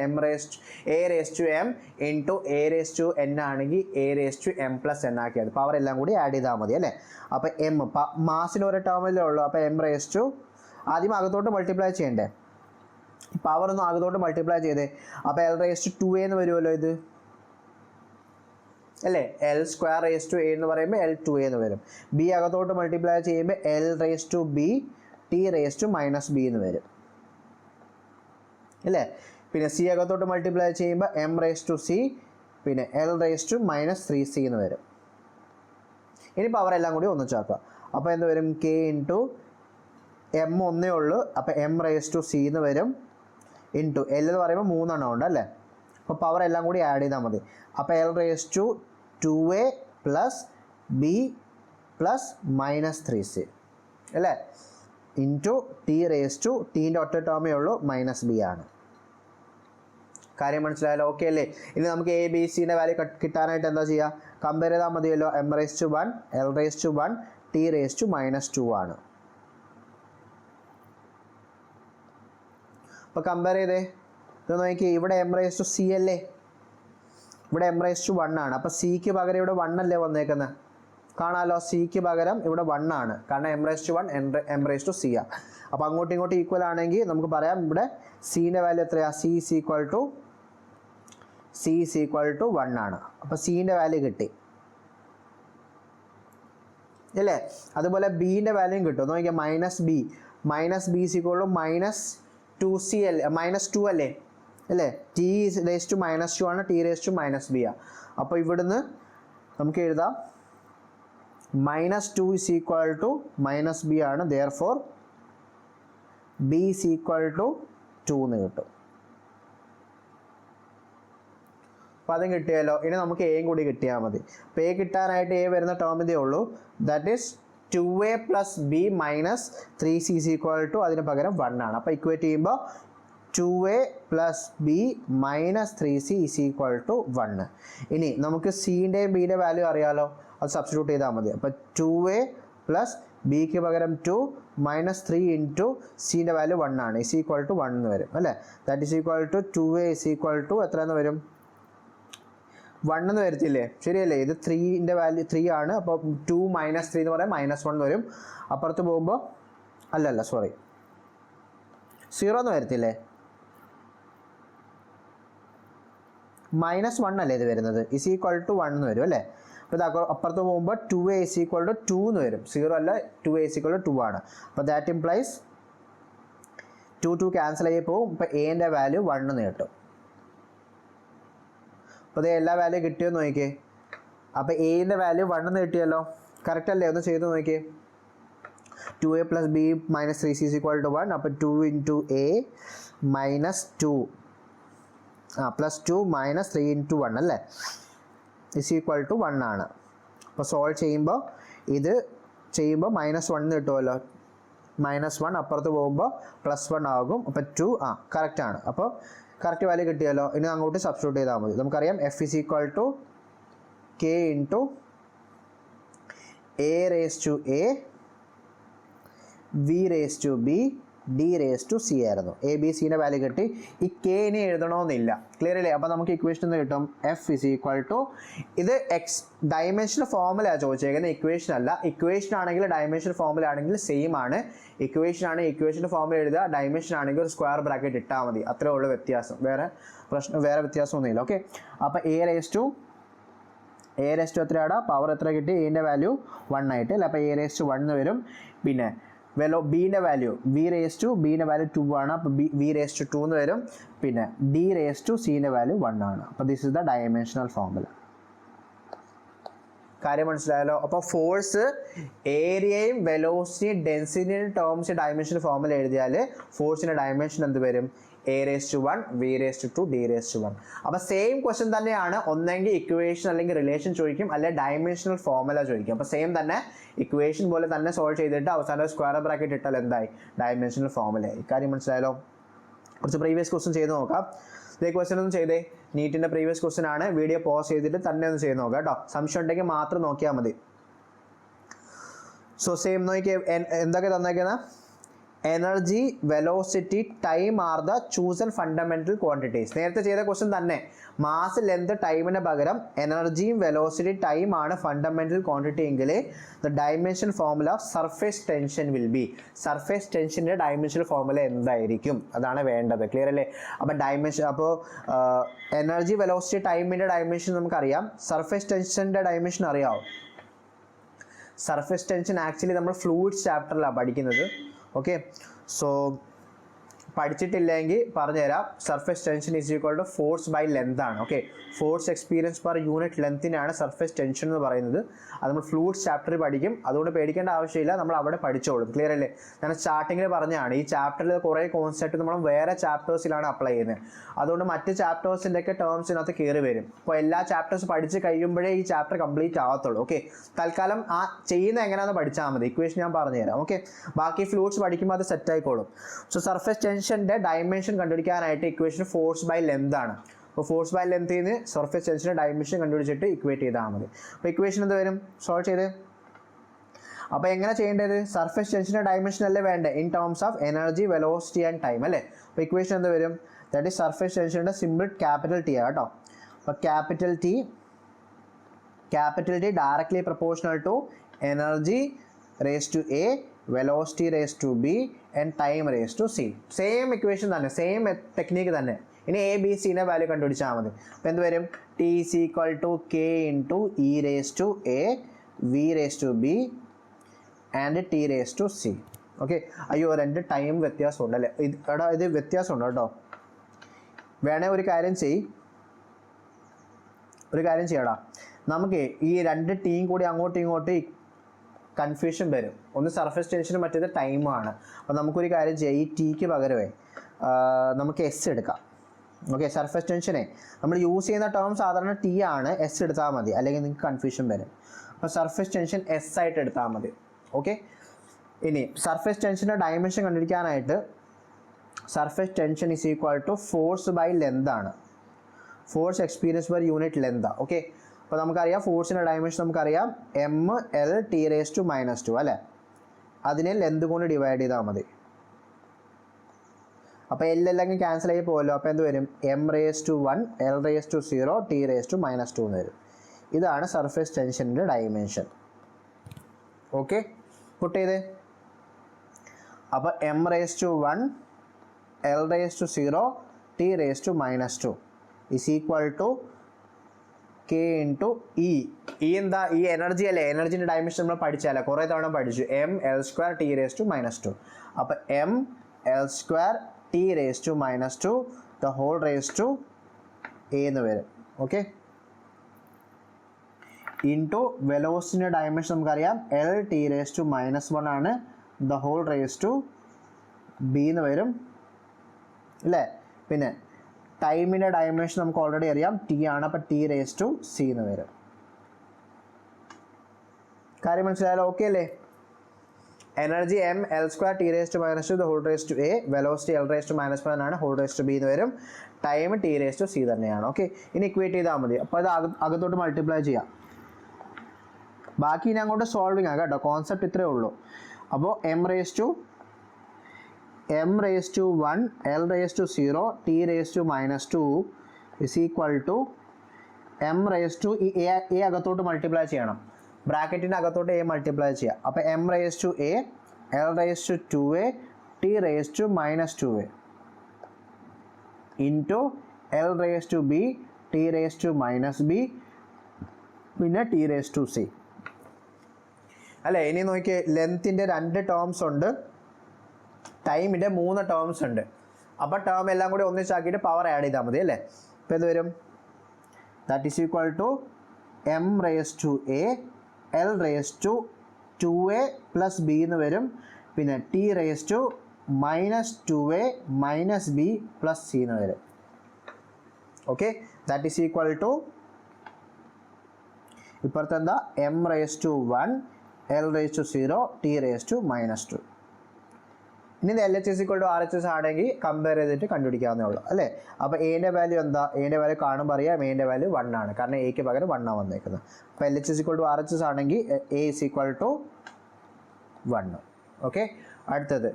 A raise to M into A raise to N ആണെങ്കിൽ A raise to M plus N ആക്കിയത്, പവർ എല്ലാം കൂടി ആഡ് ചെയ്താൽ മതി അല്ലേ? അപ്പോൾ എം മാസിന് ഒരു ടേമിലേ ഉള്ളൂ. അപ്പോൾ എം റേസ് ടു ആദ്യം അകത്തോട്ട് മൾട്ടിപ്ലൈ ചെയ്യണ്ടേ? പവർ ഒന്ന് അകത്തോട്ട് മൾട്ടിപ്ലൈ ചെയ്തേ. അപ്പോൾ എൽ റേസ് ടു 2a എന്ന് വരുമല്ലോ ഇത് അല്ലേ? L square raise to A എന്ന് പറയുമ്പോൾ എൽ 2a എന്ന് വരും. ബി അകത്തോട്ട് മൾട്ടിപ്ലൈ ചെയ്യുമ്പോൾ L raise to b T raise to -b എന്ന് വരും അല്ലേ? പിന്നെ സി അകത്തോട്ട് മൾട്ടിപ്ലൈ ചെയ്യുമ്പോൾ എം റേസ് ടു സി, പിന്നെ എൽ റേസ് ടു -3c എന്ന് വരും. ഇനി പവർ എല്ലാം കൂടി ഒന്നിച്ചാക്കുക. അപ്പോൾ എന്ത് വരും? കെ ഇൻറ്റു എം ഒന്നേ ഉള്ളൂ, അപ്പോൾ എം റേസ് ടു സി എന്ന് വരും, ഇൻറ്റു എൽ എന്ന് പറയുമ്പോൾ 3 എണ്ണം ഉണ്ട് അല്ലേ? അപ്പോൾ പവർ എല്ലാം കൂടി ആഡ് ചെയ്താൽ മതി. അപ്പോൾ L raise to 2a plus b plus -3c അല്ലേ? ഇൻറ്റു ടി റേസ് ടു ടീൻ്റെ ഒറ്റ ടേമേ ഉള്ളൂ, -b ആണ്. കാര്യം മനസ്സിലായല്ലോ? ഓക്കെ അല്ലേ? ഇനി നമുക്ക് എ ബി സിൻ്റെ വാല്യൂ കിട്ടാനായിട്ട് എന്താ ചെയ്യുക? കമ്പയർ ചെയ്താൽ മതിയല്ലോ. M raise to 1, L raise to 1, T raise to -2 ആണ്. അപ്പോൾ കമ്പയർ ചെയ്തേ. ഇത് നോക്കി, ഇവിടെ എം റേസ് ടു സി അല്ലേ? ഇവിടെ എം റേസ് ടു 1 ആണ്. അപ്പോൾ സിക്ക് പകരം ഇവിടെ 1 അല്ലേ വന്നേക്കുന്നത്? കാണാമല്ലോ, സിക്ക് പകരം ഇവിടെ 1 ആണ്. കാരണം M raise to 1 M raise to C ആണ്. അപ്പോൾ അങ്ങോട്ടും ഇങ്ങോട്ടും ഈക്വൽ ആണെങ്കിൽ നമുക്ക് പറയാം ഇവിടെ സീൻ്റെ വാല്യൂ എത്രയാണ്? സി ഈസ് ഈക്വൽ ടു 1 ആണ്. അപ്പോൾ സീൻ്റെ വാല്യൂ കിട്ടി അല്ലേ? അതുപോലെ ബീൻ്റെ വാല്യൂയും കിട്ടും. നോക്കിയാൽ -b is equal to -2c അല്ലേ? -2 അല്ലേ? ടി റേസ് ടു -2 ആണ്, ടി റേസ് ടു -b ആണ്. അപ്പോൾ ഇവിടുന്ന് നമുക്ക് എഴുതാം -2 ഇസ് ഈക്വൽ ടു -b ആണ്. Therefore b is equal to 2 എന്ന് കിട്ടും. അപ്പോൾ അതും കിട്ടിയല്ലോ. ഇനി നമുക്ക് എയും കൂടി കിട്ടിയാൽ മതി. അപ്പോൾ എ കിട്ടാനായിട്ട് എ വരുന്ന ടേം ഇതേ ഉള്ളൂ. That is 2a plus b -3c is equal to അതിന് പകരം 1 ആണ്. അപ്പോൾ ഇക്വേറ്റ് ചെയ്യുമ്പോൾ 2a plus b -3c is equal to 1. ഇനി നമുക്ക് സിൻ്റെയും ബിയുടെ വാല്യൂ അറിയാമല്ലോ, അത് സബ്സ്റ്റിറ്റ്യൂട്ട് ചെയ്താൽ മതി. അപ്പോൾ 2a പ്ലസ് ബിക്ക് പകരം 2, മൈനസ് 3 ഇൻറ്റു സീൻ്റെ വാല്യൂ 1 ആണ്, ഇസ് ഈക്വൽ ടു 1 എന്ന് വരും അല്ലേ. That is equal to 2a is equal to എത്ര എന്ന് വരും, 1 എന്ന് വരത്തില്ലേ, ശരിയല്ലേ. ഇത് 3ൻ്റെ വാല്യൂ 3 ആണ്, അപ്പോൾ 2 മൈനസ് 3 എന്ന് പറയാം -1 വരും. അപ്പുറത്ത് പോകുമ്പോൾ അല്ലല്ല സോറി 0 എന്ന് വരത്തില്ലേ, -1 അല്ലേ ഇത് വരുന്നത്, ഇസ് ഈക്വൽ ടു 1 എന്ന് വരും അല്ലേ. അപ്പോൾ ഇത് അപ്പുറത്ത് പോകുമ്പോൾ 2a ഇസ് ഈക്വൽ ടു 2 എന്ന് വരും, 0 അല്ല 2a ഇസ് ഈക്വൽ ടു 2 ആണ്. അപ്പോൾ ദാറ്റ് ഇംപ്ലൈസ് 2 ക്യാൻസൽ ആയി പോകും. ഇപ്പോൾ എൻ്റെ വാല്യൂ 1 എന്ന് കിട്ടും. അപ്പോൾ ഇത് എല്ലാ വാല്യൂ കിട്ടിയെന്ന് നോക്കിയേ. അപ്പോൾ എൻ്റെ വാല്യൂ 1 എന്ന് കിട്ടിയല്ലോ, കറക്റ്റ് അല്ലേ, ഒന്ന് ചെയ്ത് നോക്കിയേ. 2a plus b minus 3c is equal to 1. അപ്പോൾ 2 into a minus 2 plus 2 minus 3 into 1 അല്ലേ, ഇസ് ഈക്വൽ ടു 1 ആണ്. അപ്പോൾ സോൾവ് ചെയ്യുമ്പോൾ ഇത് ചെയ്യുമ്പോൾ -1 കിട്ടുമല്ലോ, -1 അപ്പുറത്ത് പോകുമ്പോൾ +1 ആകും. അപ്പോൾ 2 കറക്റ്റാണ്. അപ്പോൾ കറക്റ്റ് വാല്യൂ കിട്ടിയല്ലോ. ഇനി അങ്ങോട്ട് സബ്സ്റ്റിറ്റ്യൂട്ട് ചെയ്താൽ മതി. നമുക്കറിയാം f is equal to k into a raise to a v raise to b d raise to c ആയിരുന്നു. എ ബി സിൻ്റെ വാല്യൂ കിട്ടി. ഈ കെ ഇനി എഴുതണമെന്നില്ല, ക്ലിയർ അല്ലേ. അപ്പോൾ നമുക്ക് ഇക്വേഷൻ എന്ന് കിട്ടും എഫ് ഇസ് ഈക്വൽ ടു, ഇത് ഡയമെൻഷൻ ഫോമുലയാണ് ചോദിച്ചേക്കുന്നത്, ഇക്വേഷൻ അല്ല. ഇക്വേഷൻ ആണെങ്കിൽ ഡയമെൻഷൻ ഫോമുല ആണെങ്കിൽ സെയിം ആണ്. ഇക്വേഷൻ ആണ് ഇക്വേഷൻ്റെ ഫോമുല എഴുതുക, ഡയമെൻഷൻ ആണെങ്കിൽ ഒരു സ്ക്വയർ ബ്രാക്കറ്റ് ഇട്ടാൽ മതി, അത്രേ ഉള്ളൂ വ്യത്യാസം, വേറെ വ്യത്യാസമൊന്നുമില്ല. ഓക്കെ, അപ്പോൾ എ റേസ് ടു എത്രയാടാ, പവർ എത്ര കിട്ടി, എൻ്റെ വാല്യൂ 1 ആയിട്ട് അല്ലേ. അപ്പോൾ എ റേസ് ടു 1 എന്ന് വരും. പിന്നെ ബീൻ്റെ വാല്യൂ വി റേസ് ടു ബീൻ്റെ വാല്യൂ 2 ആണ്, അപ്പോൾ വി റേസ് ടു 2 എന്ന് വരും. പിന്നെ ഡി റേസ് ടു സീൻ്റെ വാല്യൂ 1 ആണ്. അപ്പോൾ this is the dimensional formula. കാര്യം മനസ്സിലായല്ലോ. അപ്പോൾ ഫോഴ്സ്, ഏരിയയും വെലോസിറ്റി ഡെൻസിറ്റിയുടെ ടേംസ് ഡയമെൻഷൻ ഫോർമുല എഴുതിയാൽ ഫോഴ്സിൻ്റെ ഡയമെൻഷൻ എന്ത് വരും, a raise to 1 v raise to 2 d raise to 1. അപ്പോൾ സെയിം ക്വസ്റ്റൻ തന്നെയാണ്, ഒന്നെങ്കിൽ ഇക്വേഷൻ അല്ലെങ്കിൽ റിലേഷൻ ചോദിക്കും, അല്ലെങ്കിൽ ഡയമെൻഷണൽ ഫോർമുല ചോദിക്കും. അപ്പോൾ സെയിം തന്നെ ഇക്വേഷൻ പോലെ തന്നെ സോൾവ് ചെയ്തിട്ട് അവസാനം സ്ക്വയർ ബ്രാക്കറ്റ് ഇട്ടാൽ എന്തായി, ഡയമെൻഷണൽ ഫോർമുല. ഇക്കാര്യം മനസ്സിലായല്ലോ. കുറച്ച് പ്രീവിയസ് ക്വസ്റ്റൻ ചെയ്ത് നോക്കാം. ഇതേ ക്വസ്റ്റൻ ഒന്നും ചെയ്തേ, നീറ്റിൻ്റെ പ്രീവിയസ് ക്വസ്റ്റൻ ആണ്. വീഡിയോ പോസ് ചെയ്തിട്ട് തന്നെ ഒന്ന് ചെയ്ത് നോക്കാം കേട്ടോ. സംശയം ഉണ്ടെങ്കിൽ മാത്രം നോക്കിയാൽ മതി. സോ സെയിം നോക്കിയാൽ എന്തൊക്കെ തന്നേക്കുന്നത്, energy, velocity, time are the chosen fundamental quantities. നേരത്തെ ചെയ്ത ക്വസ്റ്റൻ തന്നെ, മാസ്, ലെന്ത്, ടൈമിന് പകരം എനർജിയും വെലോസിറ്റി ടൈം ആണ് ഫണ്ടമെന്റൽ ക്വാണ്ടിറ്റി എങ്കിൽ the dimension formula of surface tension will be, surface ടെൻഷൻ്റെ ഡയമെൻഷൻ ഫോർമുല എന്തായിരിക്കും, അതാണ് വേണ്ടത്. ക്ലിയർ അല്ലേ. അപ്പോൾ ഡയമെൻഷൻ, അപ്പോൾ എനർജി, വെലോസിറ്റി, ടൈമിൻ്റെ ഡയമെൻഷൻ നമുക്കറിയാം. സർഫേസ് ടെൻഷൻ്റെ ഡയമെൻഷൻ അറിയാമോ? സർഫേസ് ടെൻഷൻ ആക്ച്വലി നമ്മൾ ഫ്ലൂയിഡ്സ് ചാപ്റ്ററിലാണ് പഠിക്കുന്നത്. ഓക്കെ, സോ പഠിച്ചിട്ടില്ലെങ്കിൽ പറഞ്ഞുതരാം. Surface tension is equal to force by length ആണ്. Okay, force experience per unit ലെങ്ത്തിനാണ് സർഫേസ് ടെൻഷൻ എന്ന് പറയുന്നത്. അത് നമ്മൾ ഫ്ലൂയിഡ്സ് ചാപ്റ്ററിൽ പഠിക്കും, അതുകൊണ്ട് പേടിക്കേണ്ട ആവശ്യമില്ല, നമ്മൾ അവിടെ പഠിച്ചോളും. ക്ലിയർ അല്ലേ. ഞാൻ സ്റ്റാർട്ടിങ്ങിൽ പറഞ്ഞതാണ്, ഈ ചാപ്റ്ററിൽ കുറേ കോൺസെപ്റ്റ് നമ്മൾ വേറെ ചാപ്റ്റേഴ്സിലാണ് അപ്ലൈ ചെയ്യുന്നത്, അതുകൊണ്ട് മറ്റ് ചാപ്റ്റേഴ്സിൻ്റെ ഒക്കെ ടേംസ് ഇതിനകത്ത് കയറി വരും. അപ്പോൾ എല്ലാ ചാപ്റ്റേഴ്സ് പഠിച്ച് കഴിയുമ്പോഴേ ഈ ചാപ്റ്റർ കംപ്ലീറ്റ് ആകത്തുള്ളൂ. ഓക്കെ, തൽക്കാലം ആ ചെയ്യുന്ന എങ്ങനെയാണെന്ന് പഠിച്ചാൽ മതി. ഇക്വേഷൻ ഞാൻ പറഞ്ഞുതരാം. ഓക്കെ, ബാക്കി ഫ്ലൂയിഡ്സ് പഠിക്കുമ്പോൾ അത് സെറ്റ് ആയിക്കോളും. സോ സർഫേസ് ടെൻഷൻ്റെ ഡയമെൻഷൻ കണ്ടുപിടിക്കാനായിട്ട് ഇക്വേഷൻ ഫോഴ്സ് ബൈ ലെന്ത് ആണ്. അപ്പോൾ ഫോഴ്സ് ബൈ ലെന്ത്തിൽ നിന്ന് സർഫേസ് ടെൻഷൻ്റെ ഡയമെൻഷൻ കണ്ടുപിടിച്ചിട്ട് ഇക്വേറ്റ് ചെയ്താൽ മതി. അപ്പോൾ ഇക്വേഷൻ എന്ത് വരും, സോൾവ് ചെയ്ത്. അപ്പോൾ എങ്ങനെ ചെയ്യേണ്ടത്, സർഫേസ് ടെൻഷൻ്റെ ഡയമെൻഷൻ അല്ലേ വേണ്ടേ, in terms of energy, velocity and time അല്ലേ. അപ്പോൾ ഇക്വേഷൻ എന്ത് വരും, ദാറ്റ് ഈസ് സർഫേസ് ടെൻഷൻ്റെ സിമ്പിൾ ക്യാപിറ്റൽ ടി ആണ് കേട്ടോ. അപ്പോൾ capital T directly proportional to energy raised to A, velocity raise to B and time raised to C. Same equation തന്നെ, same technique തന്നെ. ഇനി എ ബി സിൻ്റെ വാല്യൂ കണ്ടുപിടിച്ചാൽ മതി. അപ്പോൾ എന്ത് വരും, t is equal to K into e raise to A V rays to B and t raise to c. Okay, അയ്യോ രണ്ട് ടൈം വ്യത്യാസമുണ്ട് അല്ലേ, ഇത് വ്യത്യാസമുണ്ട് കേട്ടോ. വേണേ ഒരു കാര്യം ചെയ്യടാ, നമുക്ക് ഈ രണ്ട് ടീം കൂടി അങ്ങോട്ടും ഇങ്ങോട്ടും കൺഫ്യൂഷൻ വരും. ഒന്ന് സർഫേസ് ടെൻഷനും മറ്റേത് ടൈമാണ്. അപ്പോൾ നമുക്കൊരു കാര്യം ചെയ്യാം, ഈ ടീക്ക് പകരമേ നമുക്ക് എസ് എടുക്കാം. ഓക്കെ, സർഫേസ് ടെൻഷനെ നമ്മൾ യൂസ് ചെയ്യുന്ന ടേം സാധാരണ ടി ആണ്, എസ് എടുത്താൽ മതി, അല്ലെങ്കിൽ നിങ്ങൾക്ക് കൺഫ്യൂഷൻ വരും. അപ്പോൾ സർഫേസ് ടെൻഷൻ എസ് ആയിട്ട് എടുത്താൽ മതി. ഓക്കെ, ഇനി സർഫേസ് ടെൻഷൻ്റെ ഡയമെൻഷൻ കണ്ടുപിടിക്കാനായിട്ട് surface tension is equal to force by length ആണ്. Force experience per unit length. Okay, അപ്പോൾ നമുക്കറിയാം ഫോഴ്സിൻ്റെ ഡയമെൻഷൻ നമുക്കറിയാം, M L T raise to -2 അല്ലേ. അതിനെ ലെന്ത് കൊണ്ട് ഡിവൈഡ് ചെയ്താൽ മതി. അപ്പോൾ എല്ലാം ക്യാൻസൽ ആയി പോകുമല്ലോ. അപ്പോൾ എന്ത് വരും? m⁻1 l⁻0 t⁻2 എന്ന് വരും. ഇതാണ് സർഫേസ് ടെൻഷൻ്റെ ഡയമെൻഷൻ. ഓക്കെ, പുട്ട് ചെയ്ത്. അപ്പോൾ m⁻1 l⁻0 t⁻2 is equal to k into E. എന്താ? ഈ എനർജി അല്ലേ? എനർജിൻ്റെ ഡയമെൻഷൻ നമ്മൾ പഠിച്ചാലേ, കുറേ തവണ പഠിച്ചു. ml² t⁻2 അപ്പോൾ ml² t⁻2 the whole raised to a എന്ന് വരും. ഓക്കെ, ഇൻറ്റു വെലോസിറ്റിയുടെ ഡയമെൻഷൻ നമുക്കറിയാം l t⁻1 ആണ്, the whole raised to b എന്ന് വരും അല്ലേ. പിന്നെ ടൈമിൻ്റെ ഡയമെൻഷൻ നമുക്ക് ഓൾറെഡി അറിയാം, t ആണ്. അപ്പോൾ t⁻c എന്ന് വരും. കാര്യം മനസ്സിലായാലോ? ഓക്കെ അല്ലേ? Energy ml² t⁻2 the whole raised to a, velocity l⁻1 ആണ്, whole raised to b എന്ന് വരും. ടൈം t⁻c തന്നെയാണ്. ഓക്കെ, ഇനി ഇക്വേറ്റ് ചെയ്താൽ മതി. അപ്പോൾ അത് അകത്തോട്ട് മൾട്ടിപ്ലൈ ചെയ്യാം. ബാക്കി ഇനി അങ്ങോട്ട് സോൾവിങ് ആകാം കേട്ടോ, കോൺസെപ്റ്റ് ഇത്രയേ ഉള്ളൂ. അപ്പോൾ m⁻1 l⁻0 t⁻2 is equal to m⁻, ഈ അകത്തോട്ട് മൾട്ടിപ്ലൈ ചെയ്യണം, ബ്രാക്കറ്റിൻ്റെ അകത്തോട്ട് a മൾട്ടിപ്ലൈ ചെയ്യാം. അപ്പോൾ m⁻a l⁻2a t⁻2a into l⁻b t⁻b പിന്നെ t⁻c അല്ലേ. ഇനി നോക്കിയേ, ലെങ്ത്തിൻ്റെ 2 ടേംസ് ഉണ്ട്, ടൈമിൻ്റെ 3 ടേംസ് ഉണ്ട്. അപ്പോൾ ടേം എല്ലാം കൂടി ഒന്നിച്ചാക്കിയിട്ട് പവർ ആഡ് ചെയ്താൽ മതി അല്ലേ. ഇപ്പോൾ ഇത് വരും, that is equal to m⁻a l⁻2a plus b എന്ന് വരും. പിന്നെ t⁻2a minus b plus c എന്ന് വരും. Okay, that is equal to ഇപ്പുറത്ത് എന്താ? m⁻1 l⁻0 t⁻2. ഇനി ഇത് LHS = RHS ആണെങ്കിൽ കമ്പയർ ചെയ്തിട്ട് കണ്ടുപിടിക്കാവുന്നേ ഉള്ളൂ അല്ലേ. അപ്പോൾ എൻ്റെ വാല്യൂ എന്താ? എൻ്റെ വാല്യൂ കാണുമ്പോൾ അറിയാം എൻ്റെ വാല്യൂ 1 ആണ്, കാരണം എക്ക് പകരം 1 ആണ് വന്നേക്കുന്നത്. അപ്പോൾ LHS = RHS ആണെങ്കിൽ a = 1. ഓക്കെ, അടുത്തത്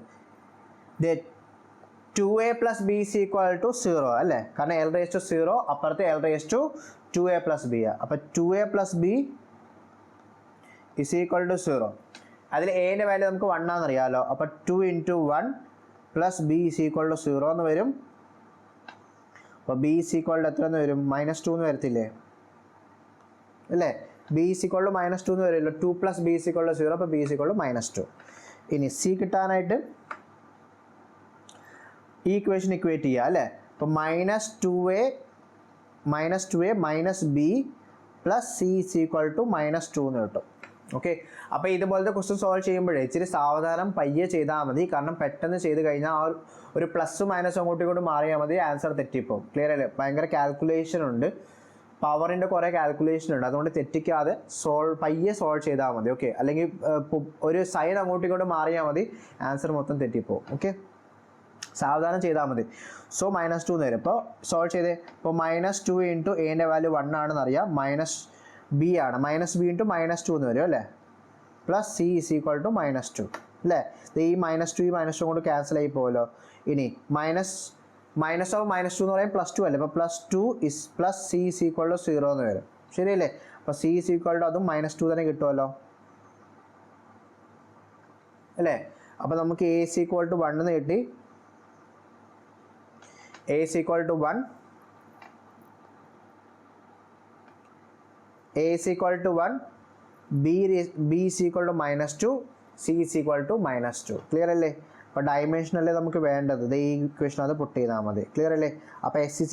2a + b = 0 അല്ലേ, കാരണം l⁻0 അപ്പുറത്ത് l⁻2a + b. അപ്പോൾ 2a + b = 0. അതിൽ എൻ്റെ വാല്യൂ നമുക്ക് 1 ആണെന്നറിയാമല്ലോ. അപ്പോൾ 2 × 1 + b = 0 എന്ന് വരും. അപ്പോൾ b = എത്ര എന്ന് വരും? -2 എന്ന് വരത്തില്ലേ അല്ലേ. b = -2 എന്ന് വരുമല്ലോ. 2 + b = 0. അപ്പോൾ b = -2. ഇനി c കിട്ടാനായിട്ട് ഈ ഇക്വേഷൻ ഇക്വേറ്റ് ചെയ്യുക അല്ലേ. അപ്പോൾ -2a - b + c = -2 എന്ന് കിട്ടും. ഓക്കെ, അപ്പോൾ ഇതുപോലത്തെ ക്വസ്റ്റ്യൻ സോൾവ് ചെയ്യുമ്പോഴേ ഇച്ചിരി സാവധാനം പയ്യെ ചെയ്താൽ മതി, കാരണം പെട്ടെന്ന് ചെയ്ത് കഴിഞ്ഞാൽ ആ ഒരു പ്ലസ് മൈനസ് അങ്ങോട്ടും ഇങ്ങോട്ടും മാറിയാൽ മതി, ആൻസർ തെറ്റിപ്പോവും. ക്ലിയർ അല്ലേ? ഭയങ്കര കാൽക്കുലേഷൻ ഉണ്ട്, പവറിൻ്റെ കുറേ കാൽക്കുലേഷൻ ഉണ്ട്, അതുകൊണ്ട് തെറ്റിക്കാതെ പയ്യെ സോൾവ് ചെയ്താൽ മതി. ഓക്കെ, അല്ലെങ്കിൽ ഒരു സൈൻ അങ്ങോട്ടും ഇങ്ങോട്ടും മാറിയാൽ മതി, ആൻസർ മൊത്തം തെറ്റിപ്പോവും. ഓക്കെ, സാവധാനം ചെയ്താൽ മതി. സോ -2 എന്ന് വരും. ഇപ്പോൾ സോൾവ് ചെയ്തേ. ഇപ്പോൾ -2 × എൻ്റെ വാല്യൂ 1 ആണെന്ന് അറിയാം, b ആണ്, -b × -2 എന്ന് വരും അല്ലേ. പ്ലസ് c = -2 അല്ലേ. ഈ -2 ഈ -2 കൊണ്ട് ക്യാൻസൽ ആയി പോകുമല്ലോ. ഇനി -2 എന്ന് പറയുമ്പോൾ +2 അല്ലേ. അപ്പോൾ +2 + c = 0 എന്ന് വരും. ശരിയല്ലേ? അപ്പോൾ c = അതും -2 തന്നെ കിട്ടുമല്ലോ അല്ലേ. അപ്പോൾ നമുക്ക് a = 1 എന്ന് കിട്ടി. a = 1, a = 1, b = -2, c = -2. Clear അല്ലേ? അപ്പോൾ ഡയമെൻഷൻ അല്ലേ നമുക്ക് വേണ്ടത്, ഈ ഇക്വേഷൻ അത് പുട്ട് ചെയ്താൽ മതി. ക്ലിയർ അല്ലേ? അപ്പോൾ s =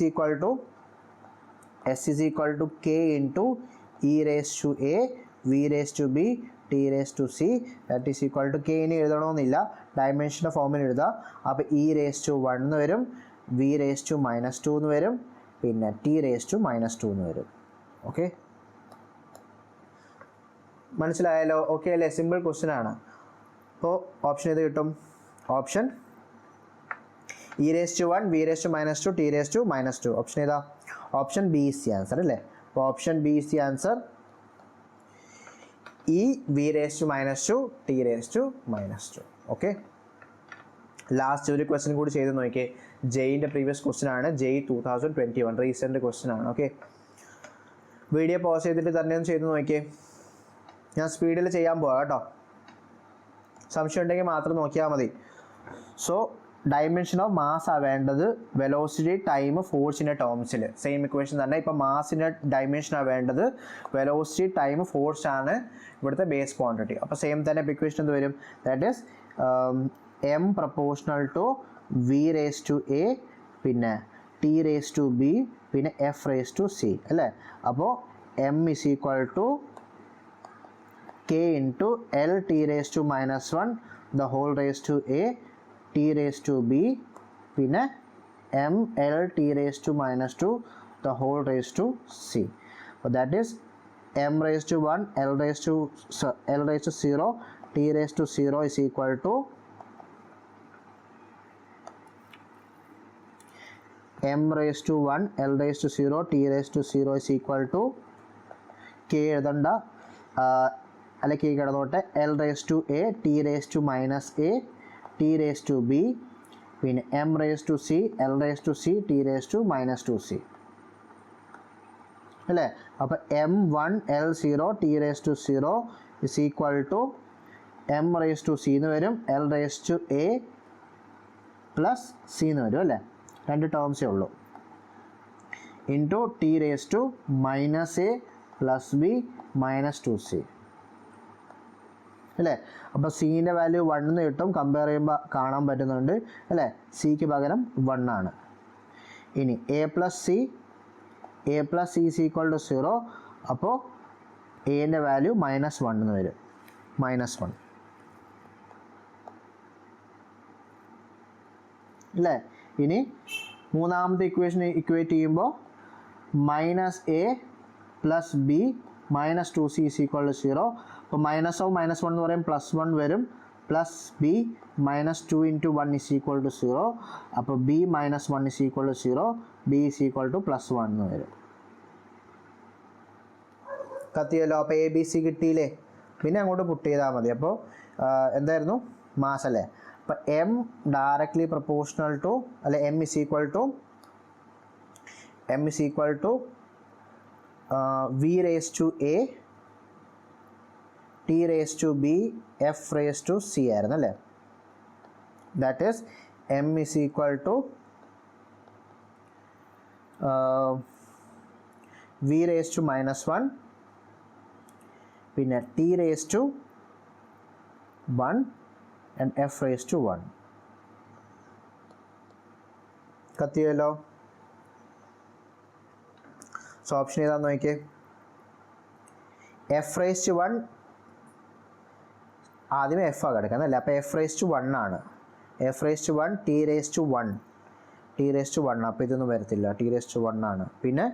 k × e⁻a v⁻b t⁻c that is equal to k. ഇനി എഴുതണമെന്നില്ല, ഡയമെൻഷൻ്റെ ഫോമിൽ എഴുതാം. അപ്പോൾ e⁻1 എന്ന് വരും, v⁻2 എന്ന് വരും, പിന്നെ t⁻2 എന്ന് വരും. ഓക്കെ, മനസ്സിലായല്ലോ? ഓക്കെ അല്ലേ? സിമ്പിൾ ക്വസ്റ്റ്യൻ ആണ്. അപ്പോൾ ഓപ്ഷൻ ഏത് കിട്ടും? Option e⁻1 v⁻2 t⁻2. Option ഏതാ? Option B is the answer അല്ലേ. അപ്പോൾ option B is the answer. E V raise to -2 T raise to -2. Okay, last ഒരു ക്വസ്റ്റ്യൻ കൂടി ചെയ്ത് നോക്കിയേ. ജെയിൻ്റെ പ്രീവിയസ് ക്വസ്റ്റ്യൻ ആണ്, ജെയ് 2021 റീസെൻറ്റ് ക്വസ്റ്റ്യൻ ആണ്. ഓക്കെ, വീഡിയോ പോസ് ചെയ്തിട്ട് തന്നെ ഒന്ന് ചെയ്ത് നോക്കിയേ. ഞാൻ സ്പീഡിൽ ചെയ്യാൻ പോകാം കേട്ടോ, സംശയം ഉണ്ടെങ്കിൽ മാത്രം നോക്കിയാൽ മതി. സോ ഡയമെൻഷൻ ഓഫ് മാസ് ആണ് വേണ്ടത്, വെലോസിറ്റി ടൈം ഫോഴ്സിൻ്റെ ടേംസിൽ സെയിം ഇക്വേഷൻ തന്നെ. ഇപ്പം മാസിൻ്റെ ഡയമെൻഷനാണ് വേണ്ടത്, വെലോസിറ്റി ടൈം ഫോഴ്സ് ആണ് ഇവിടുത്തെ ബേസ് ക്വാണ്ടിറ്റി. അപ്പോൾ സെയിം തന്നെ ഇക്വേഷൻ എന്ത് വരും? That is M proportional to V raise to A, പിന്നെ ടി റേസ് ടു ബി, പിന്നെ എഫ് റേസ് ടു സി അല്ലേ. അപ്പോൾ M is equal to K into L T raise to -1 the whole raise to A T raise to B, പിന്നെ M L T raise to -2 the whole raise to C. അപ്പോൾ that is M raise to 1 L raise to 0 T raise to 0 is equal to m raised to 1 l raised to 0 t raised to 0 is equal to k എഴുതണ്ട, അല്ല k കിടന്നോട്ടെ, l raised to a t raised to -a t raised to b, പിന്നെ m raised to c l raised to c t raised to -2c അല്ലേ. അപ്പോൾ m1 l0 t raised to 0 is equal to m raised to c എന്ന് വരും, l raised to a plus c എന്ന് വരും അല്ലേ. രണ്ട് ടേംസേ ഉള്ളൂ, into T raise to -a plus b -2c അല്ലേ. അപ്പോൾ സീൻ്റെ വാല്യൂ 1 എന്ന് കിട്ടും, കമ്പയർ ചെയ്യുമ്പോൾ കാണാൻ പറ്റുന്നുണ്ട് അല്ലേ. സിക്ക് പകരം 1 ആണ്. ഇനി a plus c is equal to 0, അപ്പോൾ എൻ്റെ വാല്യൂ -1 എന്ന് വരും, -1 അല്ലേ. ഇനി മൂന്നാമത്തെ ഇക്വേഷൻ ഇക്വേറ്റ് ചെയ്യുമ്പോൾ -a plus b -2c is equal to 0. അപ്പോൾ -1 എന്ന് പറയും +1 വരും, plus b -2 × 1 is equal to 0. അപ്പോൾ b -1 is equal to 0, b is equal to +1 എന്ന് വരും. കത്തിയല്ലോ. അപ്പോൾ എ ബി സി കിട്ടിയില്ലേ, പിന്നെ അങ്ങോട്ട് പുട്ട് ചെയ്താൽ മതി. അപ്പോൾ എന്തായിരുന്നു മാസ് അല്ലേ. അപ്പോൾ എം ഡയറക്ട്ലി പ്രപ്പോർഷണൽ ടു അല്ലെ M is equal to V raise to A T raise to B F raise to C ആയിരുന്നു അല്ലേ. That is M is equal to V raise to -1, പിന്നെ T raise to 1 and f raised to 1. കത്തിയല്ലോ. So option ഏതാന്ന് നോക്കിയേ. F raise to 1 ആദ്യമേ F ആ കിടക്കുന്നല്ലേ, അപ്പോൾ F raise to 1 ആണ്. F raise to 1 T raise to 1 അപ്പോൾ ഇതൊന്നും വരത്തില്ല, ടി റേസ് ടു 1 ആണ്. പിന്നെ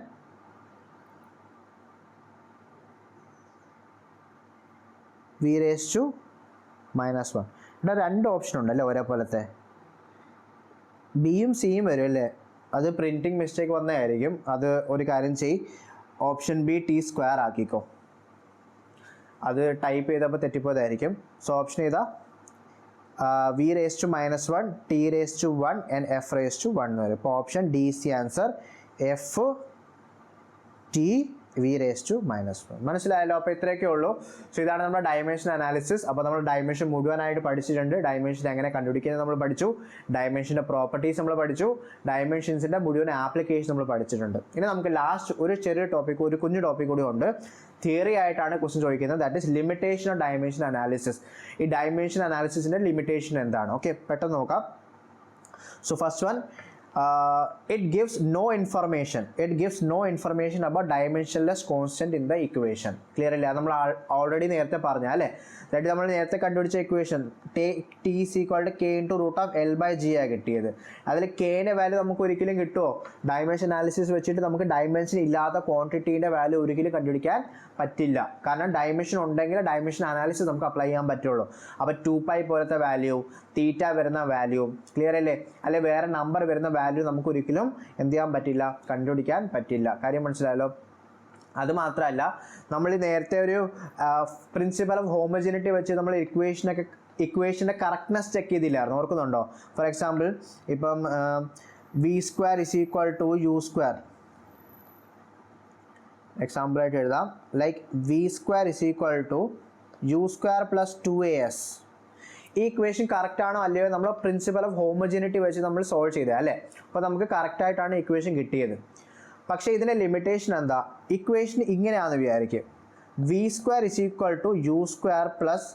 വി റേസ് ടു -1. ഇവിടെ രണ്ട് ഓപ്ഷൻ ഉണ്ടല്ലേ ഒരേപോലത്തെ, ബിയും സിയും വരും അല്ലേ. അത് പ്രിൻറ്റിങ് മിസ്റ്റേക്ക് വന്നതായിരിക്കും, അത് ഒരു കാര്യം ചെയ്, ഓപ്ഷൻ ബി t² ആക്കിക്കോ, അത് ടൈപ്പ് ചെയ്തപ്പോൾ തെറ്റിപ്പോയതായിരിക്കും. സോ ഓപ്ഷൻ ഏതാ? V raise to -1 T raise to 1 and f raise to 1 വരും. ഇപ്പോൾ option d c answer, f t v raise to -1. മനസ്സിലായല്ലോ. അപ്പോൾ ഇത്രയൊക്കെ ഉള്ളൂ. സോ ഇതാണ് നമ്മുടെ ഡയമെൻഷൻ അനാലിസിസ്. അപ്പോൾ നമ്മൾ ഡയമെൻഷൻ മുഴുവനായിട്ട് പഠിച്ചിട്ടുണ്ട്. ഡയമെൻഷൻ എങ്ങനെ കണ്ടുപിടിക്കുന്നത് നമ്മൾ പഠിച്ചു, ഡയമെൻഷൻ്റെ പ്രോപ്പർട്ടീസ് നമ്മൾ പഠിച്ചു, ഡയമെൻഷൻസിൻ്റെ മുഴുവൻ ആപ്ലിക്കേഷൻ നമ്മൾ പഠിച്ചിട്ടുണ്ട്. ഇനി നമുക്ക് ലാസ്റ്റ് ഒരു ചെറിയ ടോപ്പിക്, ഒരു കുഞ്ഞു ടോപ്പിക് കൂടി ഉണ്ട്. തിയറി ആയിട്ടാണ് ക്വസ്റ്റ്യൻ ചോദിക്കുന്നത്, that is limitation of dimension analysis. ഈ ഡയമെൻഷൻ അനാലിസിസിൻ്റെ ലിമിറ്റേഷൻ എന്താണ്? ഓക്കെ, പെട്ടെന്ന് നോക്കാം. So first one, it gives no information about dimensionless constant in the equation. Clear അല്ലേ? നമ്മൾ ഓൾറെഡി നേരത്തെ പറഞ്ഞ അല്ലേ, അതായത് നമ്മൾ നേരത്തെ കണ്ടുപിടിച്ച equation t is equal to K into √L/G ആണ് കിട്ടിയത്. അതിൽ കെയുടെ വാല്യൂ നമുക്ക് ഒരിക്കലും കിട്ടുമോ? ഡയമെൻഷൻ അനാലിസിസ് വെച്ചിട്ട് നമുക്ക് ഡയമെൻഷൻ ഇല്ലാത്ത ക്വാണ്ടിറ്റീൻ്റെ വാല്യൂ ഒരിക്കലും കണ്ടുപിടിക്കാൻ പറ്റില്ല. കാരണം ഡയമെൻഷൻ ഉണ്ടെങ്കിൽ ഡയമെൻഷൻ അനാലിസിസ് നമുക്ക് അപ്ലൈ ചെയ്യാൻ പറ്റുള്ളൂ. അപ്പോൾ 2π പോലത്തെ വാല്യൂ, തീറ്റ വരുന്ന വാല്യൂ, ക്ലിയർ അല്ലേ, അല്ലെ വേറെ നമ്പർ വരുന്ന വാല്യൂ നമുക്ക് ഒരിക്കലും എന്ത് ചെയ്യാൻ പറ്റില്ല, കണ്ടുപിടിക്കാൻ പറ്റില്ല. കാര്യം മനസ്സിലായല്ലോ. അത് മാത്രമല്ല നമ്മൾ നേരത്തെ ഒരു പ്രിൻസിപ്പൽ ഓഫ് ഹോമോജിനിറ്റി വെച്ച് നമ്മൾ ഇക്വേഷൻ്റെ കറക്റ്റ്നെസ് ചെക്ക് ചെയ്തില്ലായിരുന്നു, ഓർക്കുന്നുണ്ടോ? ഫോർ എക്സാമ്പിൾ ഇപ്പം v² is equal to u². എക്സാമ്പിളായിട്ട് എഴുതാം, like v² is equal to u² plus 2as. ഈ ഇക്വേഷൻ കറക്റ്റ് ആണോ അല്ലയോ നമ്മൾ പ്രിൻസിപ്പൽ ഓഫ് ഹോമോജിനിറ്റി വെച്ച് നമ്മൾ സോൾവ് ചെയ്തത് അല്ലേ? അപ്പോൾ നമുക്ക് കറക്റ്റായിട്ടാണ് ഇക്വേഷൻ കിട്ടിയത്. പക്ഷേ ഇതിൻ്റെ ലിമിറ്റേഷൻ എന്താ? ഇക്വേഷൻ ഇങ്ങനെയാണെന്ന് വിചാരിക്കും, v² is equal to u² plus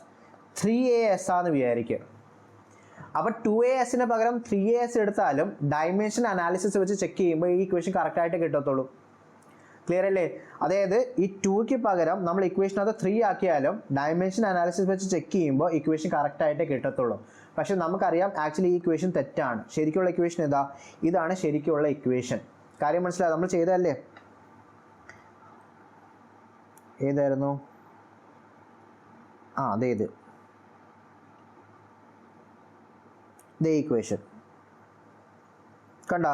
3as ആണെന്ന് വിചാരിക്കും. അപ്പോൾ 2as പകരം 3as എടുത്താലും ഡൈമെൻഷൻ അനാലിസിസ് വെച്ച് ചെക്ക് ചെയ്യുമ്പോൾ ഈ ഇക്വേഷൻ കറക്റ്റായിട്ട് കിട്ടത്തുള്ളൂ. ക്ലിയർ അല്ലേ? അതായത് ഈ 2ക്ക് പകരം നമ്മൾ ഇക്വേഷനകത്ത് 3 ആക്കിയാലും ഡൈമെൻഷൻ അനാലിസിസ് വെച്ച് ചെക്ക് ചെയ്യുമ്പോൾ ഇക്വേഷൻ കറക്റ്റായിട്ടേ കിട്ടത്തുള്ളൂ. പക്ഷെ നമുക്കറിയാം ആക്ച്വലി ഈ ഇക്വേഷൻ തെറ്റാണ്. ശരിക്കുള്ള ഇക്വേഷൻ ഏതാ? ഇതാണ് ശരിക്കുള്ള ഇക്വേഷൻ. കാര്യം മനസ്സിലായി? നമ്മൾ ചെയ്തതല്ലേ? ഏതായിരുന്നു? അതേത് ഇക്വേഷൻ കണ്ട.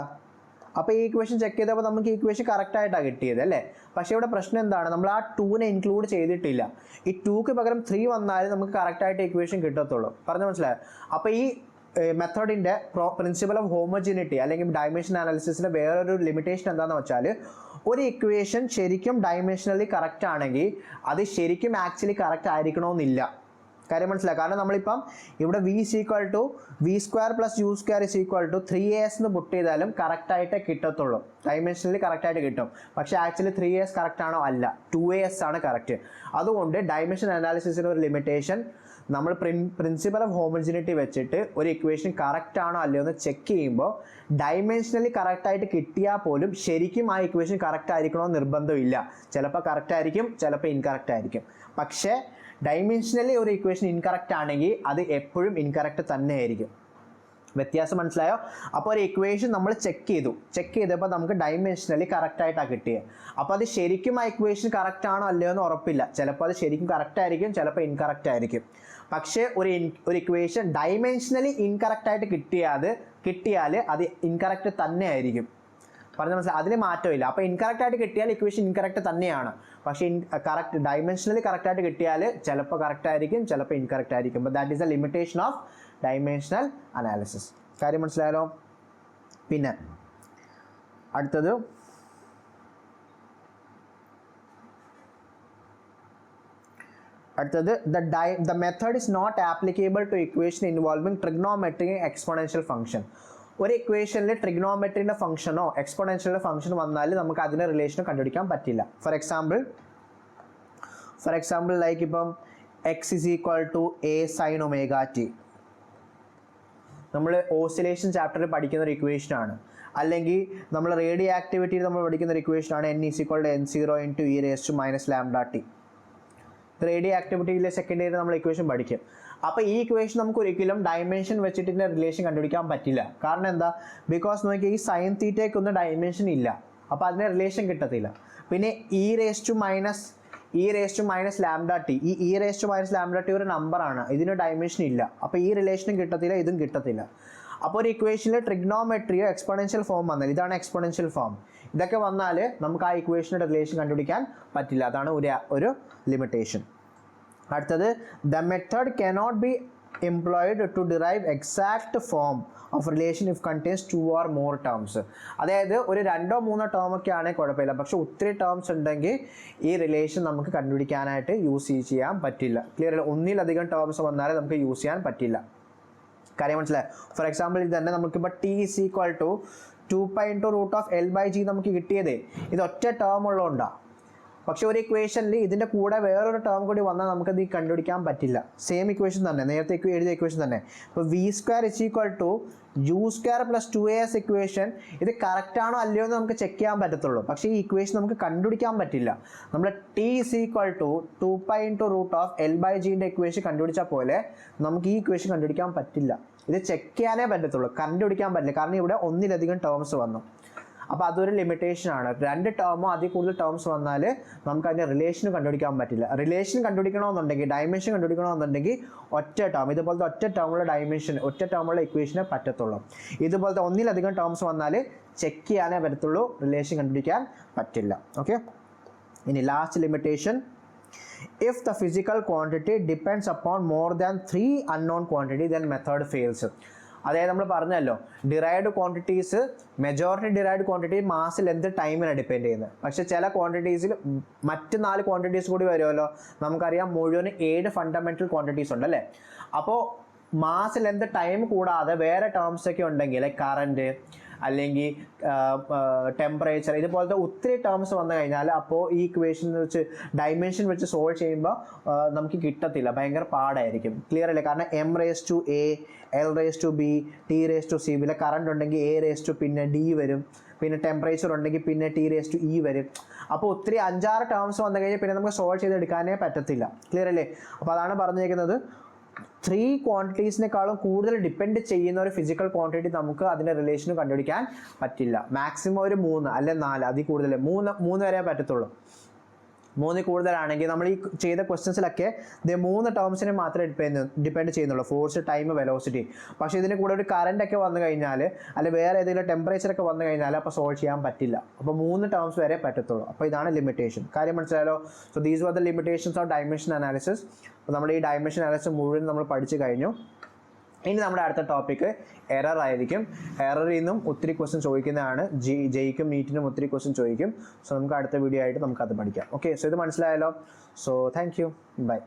അപ്പോൾ ഈ ഇക്വേഷൻ ചെക്ക് ചെയ്തപ്പോൾ നമുക്ക് ഈ ഇക്വേഷൻ കറക്റ്റായിട്ടാണ് കിട്ടിയത് അല്ലേ? പക്ഷേ ഇവിടെ പ്രശ്നം എന്താണ്? നമ്മൾ ആ 2നെ ഇൻക്ലൂഡ് ചെയ്തിട്ടില്ല. ഈ 2ക്ക് പകരം 3 വന്നാലും നമുക്ക് കറക്റ്റായിട്ട് ഇക്വേഷൻ കിട്ടത്തുള്ളൂ. പറഞ്ഞു മനസ്സിലായോ? അപ്പോൾ ഈ മെത്തേഡിൻ്റെ പ്രിൻസിപ്പൽ ഓഫ് ഹോമോജിനിറ്റി അല്ലെങ്കിൽ ഡൈമെൻഷൻ അനാലിസിസിൻ്റെ വേറൊരു ലിമിറ്റേഷൻ എന്താണെന്ന് വെച്ചാൽ, ഒരു ഇക്വേഷൻ ശരിക്കും ഡൈമെൻഷനലി കറക്റ്റ് ആണെങ്കിൽ അത് ശരിക്കും ആക്ച്വലി കറക്റ്റ് ആയിരിക്കണമെന്നില്ല. കാര്യം മനസ്സിലായി? കാരണം നമ്മളിപ്പം ഇവിടെ v is equal to v² plus u² is equal to 3as എന്ന് പുട്ട് ചെയ്താലും കറക്റ്റായിട്ടേ കിട്ടത്തുള്ളൂ. ഡൈമെൻഷനലി കറക്റ്റായിട്ട് കിട്ടും. പക്ഷേ ആക്ച്വലി 3as കറക്റ്റ് ആണോ? അല്ല, 2as ആണ് കറക്റ്റ്. അതുകൊണ്ട് ഡൈമെൻഷൻ അനാലിസിസിന് ഒരു ലിമിറ്റേഷൻ, നമ്മൾ പ്രിൻസിപ്പൽ ഓഫ് ഹോമോജിനിറ്റി വെച്ചിട്ട് ഒരു ഇക്വേഷൻ കറക്റ്റ് ആണോ അല്ലയോ എന്ന് ചെക്ക് ചെയ്യുമ്പോൾ ഡൈമെൻഷനലി കറക്റ്റായിട്ട് കിട്ടിയാൽ പോലും ശരിക്കും ആ ഇക്വേഷൻ കറക്റ്റ് ആയിരിക്കണമെന്ന് നിർബന്ധമില്ല. ചിലപ്പോൾ കറക്റ്റ് ആയിരിക്കും, ചിലപ്പോൾ ഇൻകറക്റ്റ് ആയിരിക്കും. പക്ഷേ ഡൈമെൻഷനലി ഒരു ഇക്വേഷൻ ഇൻകറക്റ്റ് ആണെങ്കിൽ അത് എപ്പോഴും ഇൻകറക്റ്റ് തന്നെ ആയിരിക്കും. വ്യത്യാസം മനസ്സിലായോ? അപ്പോൾ ഒരു ഇക്വേഷൻ നമ്മൾ ചെക്ക് ചെയ്തപ്പോൾ നമുക്ക് ഡൈമെൻഷനലി കറക്റ്റായിട്ടാണ് കിട്ടിയത്. അപ്പോൾ അത് ശരിക്കും ആ ഇക്വേഷൻ കറക്റ്റ് ആണോ അല്ലയോ എന്ന് ഉറപ്പില്ല. ചിലപ്പോൾ അത് ശരിക്കും കറക്റ്റ് ആയിരിക്കും, ചിലപ്പോൾ ഇൻകറക്റ്റ് ആയിരിക്കും. പക്ഷേ ഒരു ഇക്വേഷൻ ഡൈമെൻഷനലി ഇൻകറക്റ്റായിട്ട് കിട്ടിയാൽ അത് ഇൻകറക്റ്റ് തന്നെ ആയിരിക്കും. പറഞ്ഞ മനസ്സിലായി? അതിന് മാറ്റമില്ല. അപ്പോൾ ഇൻകറക്റ്റായിട്ട് കിട്ടിയാൽ ഇക്വേഷൻ ഇൻകറക്റ്റ് തന്നെയാണ്. പക്ഷേ കറക്റ്റ് ഡൈമെൻഷനലി കറക്റ്റായിട്ട് കിട്ടിയാൽ ചിലപ്പോൾ കറക്റ്റ് ആയിരിക്കും, ചിലപ്പോൾ ഇൻകറക്റ്റ് ആയിരിക്കും. അപ്പോൾ that is the limitation of dimensional analysis. കാര്യം മനസ്സിലായാലോ? പിന്നെ അടുത്തത് the method is not applicable to equation involving trigonometry and exponential function. ഒരു ഇക്വേഷനിൽ ട്രിഗ്നോമെട്രിൻ്റെ ഫംഗ്ഷനോ എക്സ്പോണൻഷ്യലിൻ്റെ ഫംഗ്ഷൻ വന്നാൽ നമുക്ക് അതിൻ്റെ റിലേഷൻ കണ്ടുപിടിക്കാൻ പറ്റില്ല. ഫോർ എക്സാമ്പിൾ ലൈക്ക് ഇപ്പം x is equal to a sin omega t നമ്മൾ ഓസിലേഷൻ ചാപ്റ്ററിൽ പഠിക്കുന്ന ഒരു ഇക്വേഷനാണ്. അല്ലെങ്കിൽ നമ്മൾ റേഡിയോ ആക്ടിവിറ്റിയിൽ നമ്മൾ പഠിക്കുന്ന ഒരു ഇക്വേഷനാണ് n is equal to n0 into e raised to minus lambda t. റേഡിയോ ആക്ടിവിറ്റിയിലെ സെക്കൻഡ് ഇയർ നമ്മൾ ഇക്വേഷൻ പഠിക്കും. അപ്പോൾ ഈ ഇക്വേഷൻ നമുക്ക് ഒരിക്കലും ഡൈമെൻഷൻ വെച്ചിട്ട് ഇതിൻ്റെ റിലേഷൻ കണ്ടുപിടിക്കാൻ പറ്റില്ല. കാരണം എന്താ? ബിക്കോസ് നോക്കി ഈ സൈൻ തീറ്റയ്ക്കൊന്നും ഡൈമെൻഷൻ ഇല്ല. അപ്പോൾ അതിന് റിലേഷൻ കിട്ടത്തില്ല. പിന്നെ e raised to minus lambda t, ഈ e raised to minus lambda t ഒരു നമ്പറാണ്, ഇതിന് ഡൈമെൻഷൻ ഇല്ല. അപ്പോൾ ഈ റിലേഷനും കിട്ടത്തില്ല, ഇതും കിട്ടത്തില്ല. അപ്പോൾ ഒരു ഇക്വേഷനിൽ ട്രിഗ്നോമെട്രിയോ എക്സ്പോണൻഷ്യൽ ഫോം വന്നാൽ, ഇതാണ് എക്സ്പോണൻഷ്യൽ ഫോം, ഇതൊക്കെ വന്നാൽ നമുക്ക് ആ ഇക്വേഷൻ്റെ റിലേഷൻ കണ്ടുപിടിക്കാൻ പറ്റില്ല. അതാണ് ഒരു ലിമിറ്റേഷൻ. അടുത്തത് the method cannot be employed to derive exact form of relation if contains 2 or more terms. അതായത് ഒരു 2 or 3 ടേം ഒക്കെ ആണെങ്കിൽ കുഴപ്പമില്ല. പക്ഷെ ഒത്തിരി ടേംസ് ഉണ്ടെങ്കിൽ ഈ റിലേഷൻ നമുക്ക് കണ്ടുപിടിക്കാനായിട്ട് യൂസ് ചെയ്യാൻ പറ്റില്ല. ക്ലിയർ അല്ല? ഒന്നിലധികം ടേംസ് വന്നാൽ നമുക്ക് യൂസ് ചെയ്യാൻ പറ്റില്ല. കാര്യം മനസ്സിലായി? ഫോർ എക്സാമ്പിൾ ഇത് തന്നെ നമുക്കിപ്പോൾ t is equal to 2π into root of l/g നമുക്ക് കിട്ടിയത് ഇത് ഒറ്റ ടേം ഉള്ളതുകൊണ്ടാണ്. പക്ഷെ ഒരു ഇക്വേഷനിൽ ഇതിൻ്റെ കൂടെ വേറൊരു ടേം കൂടി വന്നാൽ നമുക്കത് കണ്ടുപിടിക്കാൻ പറ്റില്ല. സെയിം ഇക്വേഷൻ തന്നെ, നേരത്തെ എഴുതിയ ഇക്വേഷൻ തന്നെ. ഇപ്പോൾ v² is equal to u² plus 2as equation ഇത് കറക്റ്റ് ആണോ അല്ലയോ എന്ന് നമുക്ക് ചെക്ക് ചെയ്യാൻ പറ്റത്തുള്ളൂ. പക്ഷേ ഈ ഇക്വേഷൻ നമുക്ക് കണ്ടുപിടിക്കാൻ പറ്റില്ല. നമ്മൾ t is equal to 2π into root of l/gൻ്റെ equation കണ്ടുപിടിച്ച പോലെ നമുക്ക് ഈ ഇക്വേഷൻ കണ്ടുപിടിക്കാൻ പറ്റില്ല. ഇത് ചെക്ക് ചെയ്യാനേ പറ്റത്തുള്ളൂ, കണ്ടുപിടിക്കാൻ പറ്റില്ല. കാരണം ഇവിടെ ഒന്നിലധികം ടേംസ് വന്നു. അപ്പോൾ അതൊരു ലിമിറ്റേഷൻ ആണ്. 2 ടേമോ അതിൽ കൂടുതൽ ടേംസ് വന്നാൽ നമുക്ക് അതിൻ്റെ റിലേഷൻ കണ്ടുപിടിക്കാൻ പറ്റില്ല. റിലേഷൻ കണ്ടുപിടിക്കണമെന്നുണ്ടെങ്കിൽ, ഡൈമെൻഷൻ കണ്ടുപിടിക്കണമെന്നുണ്ടെങ്കിൽ ഒറ്റ ടേം, ഇതുപോലത്തെ ഒറ്റ ടേമുള്ള ഡൈമെൻഷൻ, ഒറ്റ ടേമുള്ള ഇക്വേഷനെ പറ്റത്തുള്ളൂ. ഇതുപോലത്തെ ഒന്നിലധികം ടേംസ് വന്നാൽ ചെക്ക് ചെയ്യാനേ പറ്റത്തുള്ളൂ, റിലേഷൻ കണ്ടുപിടിക്കാൻ പറ്റില്ല. ഓക്കെ, ഇനി last limitation, if the physical quantity depends upon more than 3 unknown quantity then method fails. അതായത് നമ്മൾ പറഞ്ഞല്ലോ derived quantities, majority derived quantity mass length ടൈമിനാണ് ഡിപ്പെൻഡ് ചെയ്യുന്നത്. പക്ഷെ ചില ക്വാണ്ടിറ്റീസിൽ മറ്റ് 4 ക്വാണ്ടിറ്റീസ് കൂടി വരുമല്ലോ. നമുക്കറിയാം മുഴുവൻ 7 ഫണ്ടമെന്റൽ ക്വാണ്ടിറ്റീസ് ഉണ്ട് അല്ലേ. അപ്പോൾ മാസ് ലെന്ത് ടൈം കൂടാതെ വേറെ ടേംസ് ഒക്കെ ഉണ്ടെങ്കിൽ ലൈക്ക് കറണ്ട് അല്ലെങ്കിൽ ടെമ്പറേച്ചർ ഇതുപോലത്തെ ഒത്തിരി ടേംസ് വന്നു കഴിഞ്ഞാൽ അപ്പോൾ ഈ ഇക്വേഷൻ വെച്ച് ഡൈമെൻഷൻ വെച്ച് സോൾവ് ചെയ്യുമ്പോൾ നമുക്ക് കിട്ടത്തില്ല, ഭയങ്കര പാടായിരിക്കും. ക്ലിയർ അല്ലേ? കാരണം m⁴ l⁴b t⁴c പിന്നെ കറണ്ട് ഉണ്ടെങ്കിൽ a⁴ പിന്നെ d വരും, പിന്നെ ടെമ്പറേച്ചർ ഉണ്ടെങ്കിൽ പിന്നെ t⁻e വരും. അപ്പോൾ ഒത്തിരി 5-6 ടേംസ് വന്നു കഴിഞ്ഞാൽ പിന്നെ നമുക്ക് സോൾവ് ചെയ്തെടുക്കാനേ പറ്റത്തില്ല. ക്ലിയർ അല്ലേ? അപ്പോൾ അതാണ് പറഞ്ഞിരിക്കുന്നത് 3 ക്വാണ്ടിറ്റീസിനേക്കാളും കൂടുതൽ ഡിപ്പെൻഡ് ചെയ്യുന്ന ഒരു ഫിസിക്കൽ ക്വാണ്ടിറ്റി നമുക്ക് അതിൻ്റെ റിലേഷൻ കണ്ടുപിടിക്കാൻ പറ്റില്ല. മാക്സിമം ഒരു 3 അല്ലെ 4, അതിൽ കൂടുതൽ 3 വരെ പറ്റത്തുള്ളൂ. 3 കൂടുതലാണെങ്കിൽ നമ്മൾ ഈ ചെയ്ത ക്വസ്റ്റ്യൻസിലൊക്കെ 3 ടേംസിനെ മാത്രമേ ഡിപ്പെൻഡ് ചെയ്യുന്നുള്ളൂ, ഫോഴ്സ്, ടൈം, വെലോസിറ്റി. പക്ഷേ ഇതിന് കൂടെ ഒരു കറണ്ട് ഒക്കെ വന്നു കഴിഞ്ഞാൽ അല്ലെങ്കിൽ വേറെ ഏതെങ്കിലും ടെമ്പറേച്ചർ ഒക്കെ വന്നു കഴിഞ്ഞാൽ അപ്പോൾ സോൾവ് ചെയ്യാൻ പറ്റില്ല. അപ്പോൾ 3 ടേംസ് വരെ പറ്റത്തുള്ളൂ. അപ്പോൾ ഇതാണ് ലിമിറ്റേഷൻ. കാര്യം മനസ്സിലായല്ലോ? So these are the limitations of dimension analysis. അപ്പോൾ നമ്മൾ ഈ ഡൈമെൻഷൻ അനാലിസിസ് മുഴുവൻ നമ്മൾ പഠിച്ചു കഴിഞ്ഞു. ഇനി നമ്മുടെ അടുത്ത ടോപ്പിക്ക് എറർ ആയിരിക്കും. എററിൽ നിന്നും ഒത്തിരി ക്വസ്റ്റ്യൻ ചോദിക്കുന്നതാണ്. ജെയ്ക്കും നീറ്റിനും ഒത്തിരി ക്വസ്റ്റ്യൻ ചോദിക്കും. സോ നമുക്ക് അടുത്ത വീഡിയോ ആയിട്ട് നമുക്കത് പഠിക്കാം. ഓക്കെ, സോ ഇത് മനസ്സിലായല്ലോ. So thank you, by.